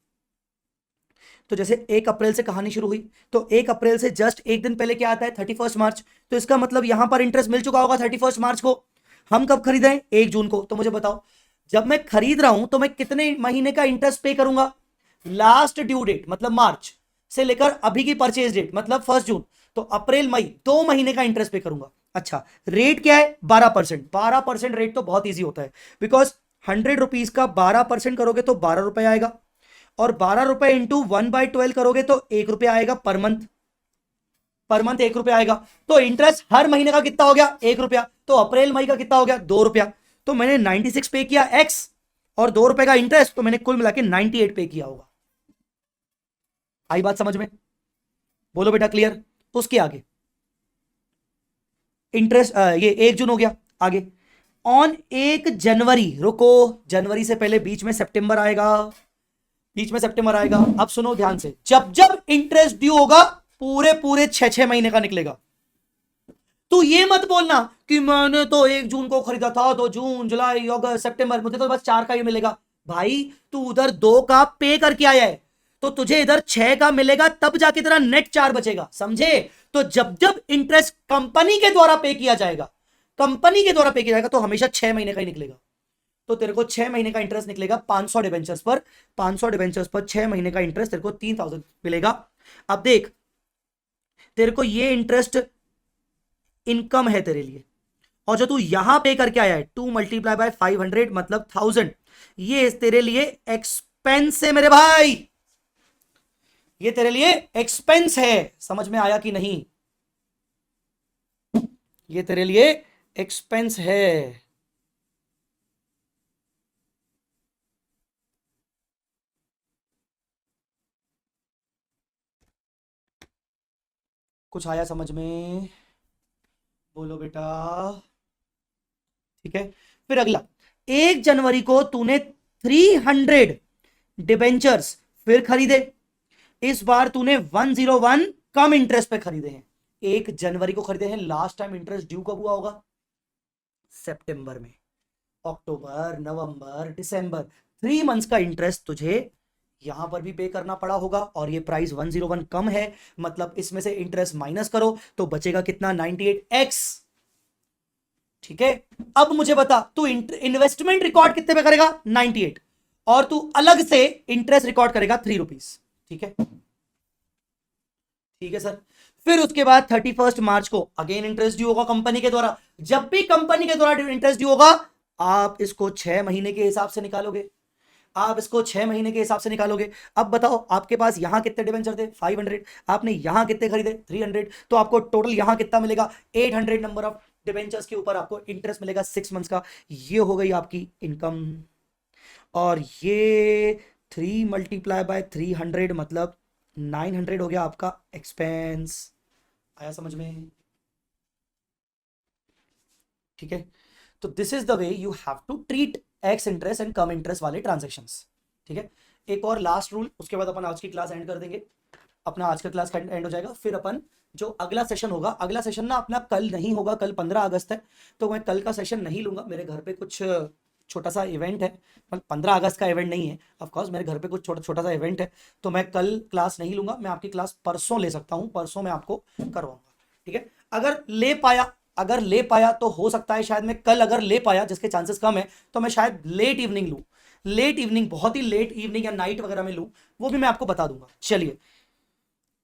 तो जैसे 1 अप्रैल से कहानी शुरू हुई, तो 1 अप्रैल से जस्ट एक दिन पहले क्या आता है? 31 मार्च। तो इसका मतलब यहां पर इंटरेस्ट मिल चुका होगा 31 मार्च को। हम कब खरीदें? 1 जून को। तो मुझे बताओ, जब मैं खरीद रहा हूं तो मैं कितने महीने का इंटरेस्ट पे करूंगा? लास्ट ड्यू डेट मतलब मार्च से लेकर अभी की परचेज डेट मतलब 1 जून। तो अप्रैल मई 2 महीने का इंटरेस्ट पे करूंगा। अच्छा, रेट क्या है? 12%। 12% रेट तो बहुत ईजी होता है, बिकॉज 100 रुपीज का 12% करोगे तो 12 रुपए आएगा, और 12 रुपए इंटू 1/12 करोगे तो 1 रुपया आएगा पर मंथ। पर मंथ 1 रुपया आएगा। तो इंटरेस्ट हर महीने का कितना हो गया? 1 रुपया। तो अप्रैल मई का कितना हो गया? 2 रुपया। तो मैंने 96 पे किया एक्स, और 2 रुपए का इंटरेस्ट, तो मैंने कुल मिला के 98 पे किया होगा। आई बात समझ में? बोलो बेटा क्लियर? उसके आगे इंटरेस्ट, ये 1 जून हो गया। आगे ऑन 1 जनवरी, रुको, जनवरी से पहले बीच में सितंबर आएगा, बीच में सितंबर आएगा। अब सुनो ध्यान से, जब जब इंटरेस्ट ड्यू होगा पूरे पूरे 6-6 महीने का निकलेगा। तो ये मत बोलना कि मैंने तो 1 जून को खरीदा था, तो जून जुलाई अगस्त सितंबर, मुझे तो बस 4 का ही मिलेगा। भाई तू उधर 2 का पे करके आया है, तो तुझे इधर 6 का मिलेगा, तब जाके तेरा नेट 4 बचेगा, समझे? तो जब जब इंटरेस्ट कंपनी के द्वारा पे किया जाएगा, कंपनी के द्वारा पे किया जाएगा, तो हमेशा 6 महीने का ही निकलेगा। तो तेरे को 6 महीने का इंटरेस्ट निकलेगा 500 डिबेंचर्स पर। 500 डिबेंचर्स पर 6 महीने का इंटरेस्ट तेरे को 3000 मिलेगा। अब देख, तेरे को ये इंटरेस्ट इनकम है तेरे लिए, और जो तू यहां पे करके आया है 2 × 500 मतलब 1000, ये तेरे लिए एक्सपेंस है मेरे भाई, ये तेरे लिए एक्सपेंस है। समझ में आया कि नहीं? ये तेरे लिए एक्सपेंस है। कुछ आया समझ में? बोलो बेटा। ठीक है, फिर अगला, 1 जनवरी को तूने 300 डिबेंचर्स फिर खरीदे। इस बार तूने 101 कम इंटरेस्ट पे खरीदे हैं। 1 जनवरी को खरीदे हैं, लास्ट टाइम इंटरेस्ट ड्यू कब हुआ होगा? सितंबर में। अक्टूबर, नवंबर, दिसंबर, 3 मंथ्स का इंटरेस्ट तुझे यहां पर भी पे करना पड़ा होगा, और ये प्राइस 101 कम है, मतलब इसमें से इंटरेस्ट माइनस करो तो बचेगा कितना? 98x। ठीक है, अब मुझे बता, तू इन्वेस्टमेंट रिकॉर्ड कितने पे करेगा? 98। और तू अलग से इंटरेस्ट रिकॉर्ड करेगा 3 रुपीज। ठीक है, ठीक है सर। फिर उसके बाद 31 मार्च को अगेन इंटरेस्ट ड्यू होगा कंपनी के द्वारा। जब भी कंपनी के द्वारा इंटरेस्ट ड्यू होगा, आप इसको 6 महीने के हिसाब से निकालोगे। आप इसको 6 महीने के हिसाब से निकालोगे। अब बताओ, आपके पास यहां कितने डिबेंचर थे? 500। आपने यहां कितने खरीदे? 300। तो आपको टोटल यहां कितना मिलेगा? 800 नंबर ऑफ डिबेंचर्स के ऊपर आपको इंटरेस्ट मिलेगा 6 मंथ्स का। ये हो गई आपकी इनकम। और ये 3 × 300 मतलब 900 हो गया आपका एक्सपेंस। आया समझ में? ठीक है, तो this is the way you have to treat ex interest and cum interest वाले ट्रांजेक्शन्स। ठीक है, एक और लास्ट रूल, उसके बाद अपन आज की क्लास एंड कर देंगे। अपना आज का क्लास एंड हो जाएगा। फिर अपन जो अगला सेशन होगा, अगला सेशन ना अपना कल नहीं होगा, कल 15 अगस्त है। तो मैं कल का सेशन नहीं लूंगा, मेरे घर पे कुछ छोटा सा इवेंट है। 15 अगस्त का इवेंट नहीं है ऑफकोर्स, मेरे घर पे कुछ छोटा सा इवेंट है। तो मैं कल क्लास नहीं लूंगा, मैं आपकी क्लास परसों ले सकता हूँ, परसों मैं आपको करवाऊंगा। ठीक है, अगर ले पाया तो हो सकता है शायद मैं कल अगर ले पाया, जिसके चांसेस कम है, तो मैं शायद लेट इवनिंग लूँ। लेट इवनिंग, बहुत ही लेट इवनिंग या नाइट वगैरह में लूँ, वो भी मैं आपको बता दूंगा। चलिए,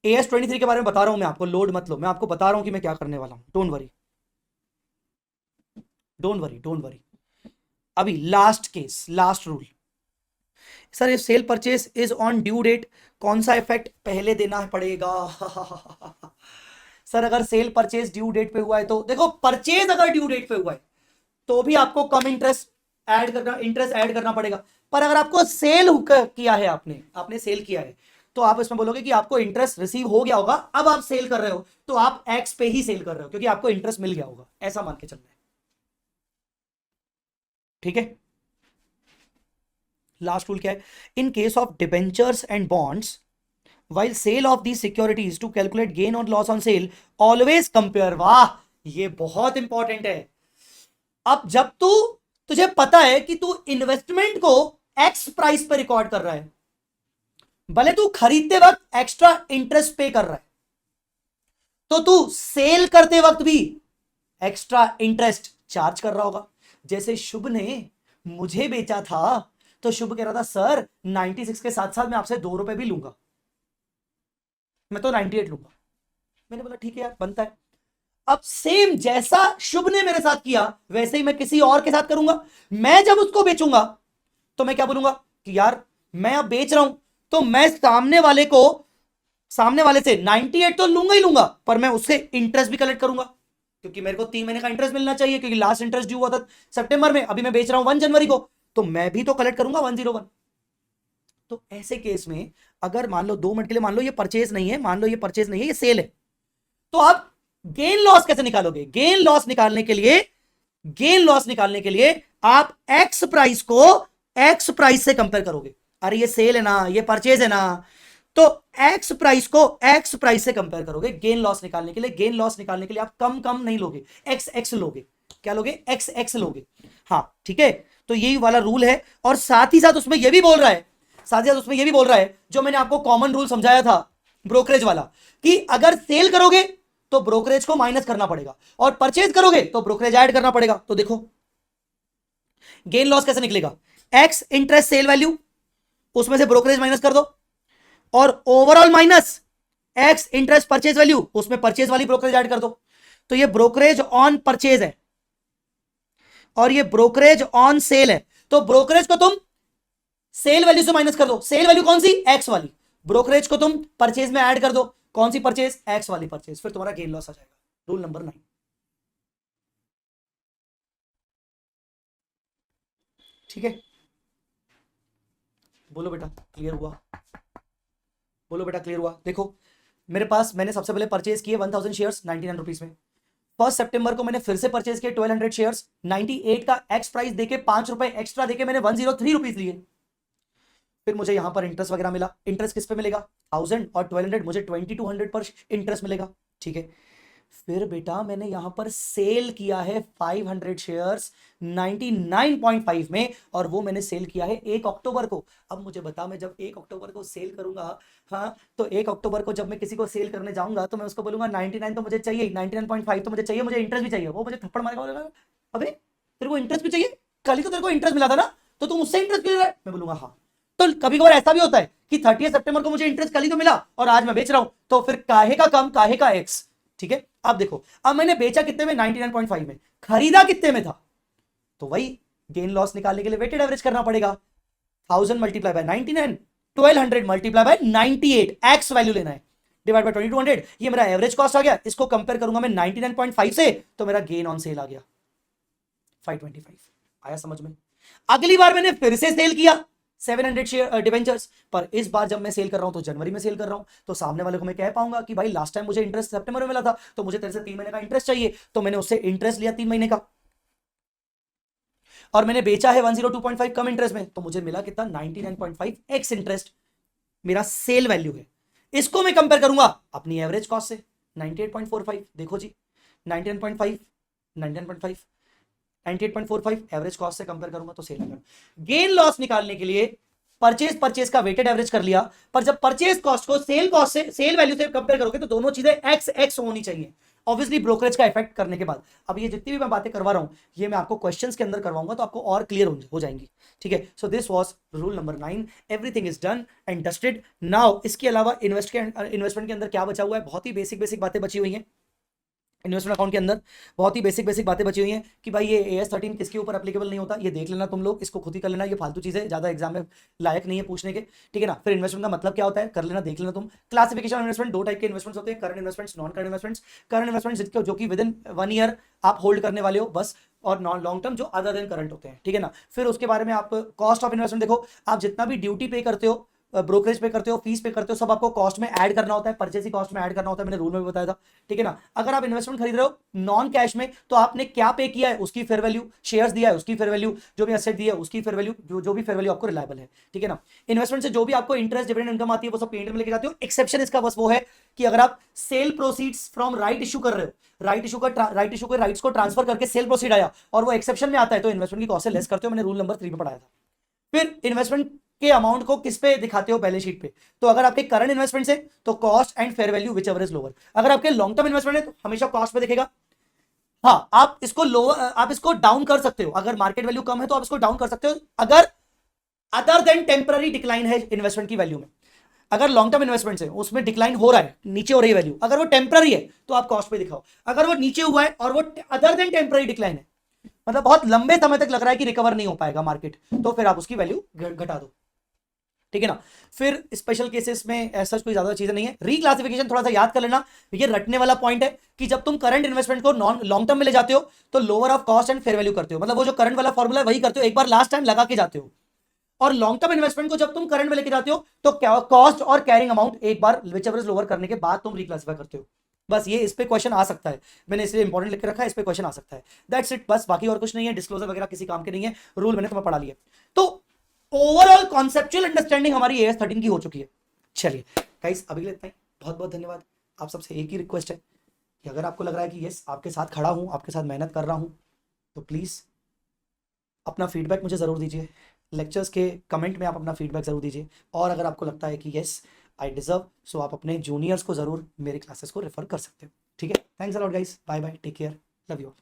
AS23 के बारे में बता रहा हूं मैं आपको, लोड मत लो, मैं आपको बता रहा हूं कि मैं क्या करने वाला हूं। Don't worry, don't worry, don't worry. अभी last case, last rule. Sir if sale purchase is on due date, कौन सा इफेक्ट पहले देना पड़ेगा? सर अगर सेल परचेज ड्यू डेट पे हुआ है तो देखो, परचेज अगर ड्यू डेट पे हुआ है तो भी आपको कम इंटरेस्ट ऐड करना पड़ेगा। पर अगर आपको सेल किया है, आपने सेल किया है, तो आप इसमें बोलोगे कि आपको इंटरेस्ट रिसीव हो गया होगा, अब आप सेल कर रहे हो तो आप एक्स पे ही सेल कर रहे हो, क्योंकि आपको इंटरेस्ट मिल गया होगा, ऐसा मान के चलना है। ठीक है, लास्ट रूल क्या है? In case of debentures and bonds, while sale of these securities to calculate gain or loss on sale, always compare। वाह, ये बहुत इंपॉर्टेंट है। अब जब तुझे पता है कि तू इन्वेस्टमेंट को एक्स प्राइस पे रिकॉर्ड कर रहा है, भले तू खरीदते वक्त एक्स्ट्रा इंटरेस्ट पे कर रहा है, तो तू सेल करते वक्त भी एक्स्ट्रा इंटरेस्ट चार्ज कर रहा होगा। जैसे शुभ ने मुझे बेचा था, तो शुभ कह रहा था सर 96 के साथ साथ मैं आपसे 2 रुपए भी लूंगा, मैं तो 98 लूंगा। मैंने बोला ठीक है यार, बनता है। अब सेम जैसा शुभ ने मेरे साथ किया, वैसे ही मैं किसी और के साथ करूंगा। मैं जब उसको बेचूंगा तो मैं क्या बोलूंगा कि यार मैं अब बेच रहा हूं, तो मैं सामने वाले से 98 तो लूंगा ही लूंगा, पर मैं उससे इंटरेस्ट भी कलेक्ट करूंगा, क्योंकि मेरे को 3 महीने का इंटरेस्ट मिलना चाहिए, क्योंकि लास्ट इंटरेस्ट ड्यू हुआ था सितंबर में, अभी मैं बेच रहा हूं 1 जनवरी को, तो मैं भी तो कलेक्ट करूंगा 101। तो ऐसे केस में अगर मान लो 2 मिनट के लिए, मान लो ये परचेज नहीं है, मान लो ये परचेज नहीं है, ये सेल है, तो आप गेन लॉस कैसे निकालोगे? गेन लॉस निकालने के लिए आप एक्स प्राइस को एक्स प्राइस से कंपेयर करोगे। अरे ये सेल है ना, ये परचेज है ना, तो एक्स प्राइस को एक्स प्राइस से कंपेयर करोगे गेन लॉस निकालने के लिए। गेन लॉस निकालने के लिए आप कम नहीं लोगे, एक्स लोगे। क्या लोगे? एक्स लोगे। हाँ ठीक है, तो यही वाला रूल है। और साथ ही साथ उसमें यह भी बोल रहा है, जो मैंने आपको कॉमन रूल समझाया था ब्रोकरेज वाला, कि अगर सेल करोगे तो ब्रोकरेज को माइनस करना पड़ेगा, और परचेज करोगे तो ब्रोकरेज ऐड करना पड़ेगा। तो देखो गेन लॉस कैसे निकलेगा? एक्स इंटरेस्ट सेल वैल्यू, उसमें से ब्रोकरेज माइनस कर दो, और overall minus x interest purchase value, उसमें परचेज वाली ब्रोकरेज ऐड कर दो। तो ये ब्रोकरेज ऑन परचेज है और ये ब्रोकरेज ऑन सेल है। तो ब्रोकरेज को तुम सेल वैल्यू से माइनस कर दो, सेल वैल्यू कौन सी? एक्स वाली। ब्रोकरेज को तुम परचेज में ऐड कर दो, कौन सी परचेज? एक्स वाली परचेज। फिर तुम्हारा गेन लॉस आ जाएगा। Rule number 9। ठीक है, बोलो बेटा क्लियर हुआ? बोलो बेटा क्लियर हुआ? देखो मेरे पास, मैंने सबसे पहले परचेज किए 1000 शेयर्स 99 रुपीज में। 1 सितंबर को मैंने फिर से परचेज किए 1200 शेयर्स, 98 का एक्स प्राइस देके 5 रुपए एक्स्ट्रा देके मैंने 103 रुपीज लिए। फिर मुझे यहां पर इंटरेस्ट वगैरह मिला। इंटरेस्ट किस पे मिलेगा? 1000 और 1200, मुझे 2200 पर इंटरेस्ट मिलेगा। ठीक है, फिर बेटा मैंने यहां पर सेल किया है 500 शेयर्स 99.5 में, और वो मैंने सेल किया है 1 अक्टूबर को। अब मुझे बता, मैं जब 1 अक्टूबर को सेल करूंगा, हाँ, तो 1 अक्टूबर को जब मैं किसी को सेल करने जाऊंगा तो मैं उसको बोलूंगा 99 तो मुझे चाहिए, 99.5 तो मुझे चाहिए, मुझे इंटरेस्ट भी चाहिए। वो मुझे थप्पड़ मारेगा, बोलेगा अबे तेरे को इंटरेस्ट भी चाहिए, कल ही तो तेरे को इंटरेस्ट मिला था ना, तो तुम उससे इंटरेस्ट क्यों ले रहा है? मैं बोलूंगा हाँ। तो कभी कभार ऐसा भी होता है कि 30 सितंबर को मुझे इंटरेस्ट कल ही तो मिला और आज मैं बेच रहा हूं, तो फिर काहे का कम काहे का एक्स। ठीक है, अब देखो, अब मैंने बेचा कितने में, 99.5 में, खरीदा कितने में था, तो वही गेन लॉस निकालने के लिए वेटेड एवरेज करना पड़ेगा। 1000 multiply bye 99, 1200 multiply by 98, x value लेना है, डिवाइड बाय 2200, ये मेरा एवरेज कॉस्ट आ गया। इसको कंपेयर करूंगा मैं 99.5 से, तो मेरा गेन ऑन सेल आ गया 525। आया समझ में? अगली बार मैंने फिर से सेल किया 700 शेयर डिवेंचर्स, पर इस बार जब मैं सेल कर रहा हूं तो जनवरी में सेल कर रहा हूं, तो सामने वाले को मैं कह पाऊंगा कि भाई लास्ट टाइम मुझे इंटरेस्ट सितंबर में मिला था, तो मुझे तेरे से 3 महीने का इंटरेस्ट चाहिए, तो मैंने उससे इंटरेस्ट लिया 3 महीने का, और मैंने बेचा है 102.5 कम इंटरेस्ट में, तो मुझे मिला कितना, 99.5 एक्स इंटरेस्ट मेरा सेल वैल्यू है। इसको मैं कंपेयर करूंगा अपनी एवरेज कॉस्ट से 98.45, देखो जी 99.5 99.5 98.45 एवरेज कॉस्ट से कंपेयर करूंगा तो सेल आएगा। गेन लॉस निकालने के लिए परचेज का वेटेड एवरेज कर लिया, पर जब परचेज कॉस्ट को सेल कॉस्ट से, सेल वैल्यू से कंपेयर करोगे तो दोनों चीजें एक्स एक्स होनी चाहिए, ऑब्वियसली ब्रोकरेज का इफेक्ट करने के बाद। अब ये जितनी भी मैं बातें करवा रहा हूं, ये मैं आपको क्वेश्चंस के अंदर करवाऊंगा तो आपको और क्लियर हो जाएंगी। ठीक है, so this was rule number 9, everything is done and dusted now. इसके अलावा इन्वेस्टमेंट के अंदर क्या बचा हुआ है, बहुत ही बेसिक बातें बची हुई हैं इन्वेस्टमेंट अकाउंट के अंदर, बहुत ही बेसिक बातें बची हुई हैं कि भाई ये AS13 किसके ऊपर एप्लीकेबल नहीं होता, ये देख लेना तुम लोग, इसको खुद ही कर लेना, ये फालतू चीजें ज्यादा एग्जाम में लायक नहीं है पूछने के। ठीक है ना, फिर इन्वेस्टमेंट का मतलब क्या होता है कर लेना, देख लेना तुम। क्लासिफिकेशन इन्वेस्टमेंट, 2 टाइप के इन्वेस्टमेंट्स होते हैं, current investments, non current investments. Current investments जो कि विद इन 1 ईयर आप होल्ड करने वाले हो बस, और नॉन लॉन्ग टर्म जो अदर देन करंट होते हैं। ठीक है ना, फिर उसके बारे में आप कॉस्ट ऑफ इन्वेस्टमेंट देखो, आप जितना भी ड्यूटी पे करते हो, ब्रोकरेज पे करते हो, फीस पे करते हो, सब आपको कॉस्ट में ऐड करना होता है, परचेसिंग कॉस्ट में ऐड करना होता है, मैंने रूल में भी बताया था। ठीक है ना, अगर आप इन्वेस्टमेंट खरीद रहे हो नॉन कैश में, तो आपने क्या पे किया है उसकी फेयर वैल्यू, शेयर्स दिया है उसकी फेयर वैल्यू, जो भी एसेट दिया है उसकी फेयर वैल्यू, जो भी फेयर वैल्यू आपको रिलायबल है। ठीक है ना, इन्वेस्टमेंट से जो भी आपको इंटरेस्ट डिविडेंड इनकम आती है वो सब पेंट में लेके जाते हो। एक्सेप्शन इसका बस वो है कि अगर आप sale proceeds from right issue कर रहे हो, राइट इशू के राइट्स को ट्रांसफर करके सेल प्रोसीड आया और वो एक्सेप्शन में आता है, तो इन्वेस्टमेंट की कॉस्ट से लेस करते हो, मैंने रूल नंबर 3 में पढ़ाया था। फिर इन्वेस्टमेंट के अमाउंट को किस पे दिखाते हो, बैलेंस शीट पे। तो अगर आपके करंट इन्वेस्टमेंट है तो cost and fair value which ever is lower, अगर आपके लॉन्ग टर्म इन्वेस्टमेंट है तो हमेशा कॉस्ट पे दिखेगा। हाँ, आप इसको लोअर, आप इसको डाउन कर सकते हो, अगर मार्केट वैल्यू कम है तो आप इसको डाउन कर सकते हो, अगर अदर देन टेम्पररी डिक्लाइन है इन्वेस्टमेंट की वैल्यू में। अगर लॉन्ग टर्म इन्वेस्टमेंट है उसमें डिक्लाइन हो रहा है, नीचे हो रही है वैल्यू, अगर वो टेम्पररी है तो आप कॉस्ट पे दिखाओ, अगर वो नीचे हुआ है और वो अदर देन टेम्पररी डिक्लाइन है, मतलब बहुत लंबे समय तक लग रहा है कि रिकवर नहीं हो पाएगा मार्केट, तो फिर आप उसकी वैल्यू घटा दो। ठीक है ना, फिर स्पेशल केसेस में ऐसा कोई ज्यादा चीजें नहीं है। रिक्लासिफिकेशन थोड़ा सा याद कर लेना, ये रटने वाला पॉइंट है कि जब तुम करंट इन्वेस्टमेंट को नॉन लॉन्ग टर्म में ले जाते हो तो lower of cost and fair value करते हो, मतलब वो जो करंट वाला फॉर्मूला है वही करते हो, एक बार लास्ट टाइम लगा के जाते हो। और लॉन्ग टर्म इन्वेस्टमेंट को जब तुम करंट में लेके जाते हो तो कॉस्ट और कैरिंग अमाउंट एक बार विच एवर इज लोअर करने के बाद तुम रिक्लासिफाई करते हो। बस ये इस पे क्वेश्चन आ सकता है, मैंने इसलिए इंपॉर्टेंट लिख के रखा है, इस पे क्वेश्चन आ सकता है, दैट्स इट, बस बाकी और कुछ नहीं है। डिस्क्लोजर वगैरह किसी काम के नहीं है, रूल मैंने तुम्हें पढ़ा लिया। तो ओवरऑल कॉन्सेप्चुअल अंडरस्टैंडिंग हमारी AS13 की हो चुकी है। चलिए गाइस, अभी के लिए इतना ही, बहुत बहुत धन्यवाद। आप सबसे एक ही रिक्वेस्ट है कि अगर आपको लग रहा है कि यस आपके साथ खड़ा हूं, आपके साथ मेहनत कर रहा हूं, तो प्लीज़ अपना फीडबैक मुझे ज़रूर दीजिए, लेक्चर्स के कमेंट में आप अपना फीडबैक ज़रूर दीजिए। और अगर आपको लगता है कि यस आई डिजर्व, सो आप अपने जूनियर्स को ज़रूर मेरे क्लासेस को रेफर कर सकते हो। ठीक है, thanks a lot guys, bye bye, take care, love you all.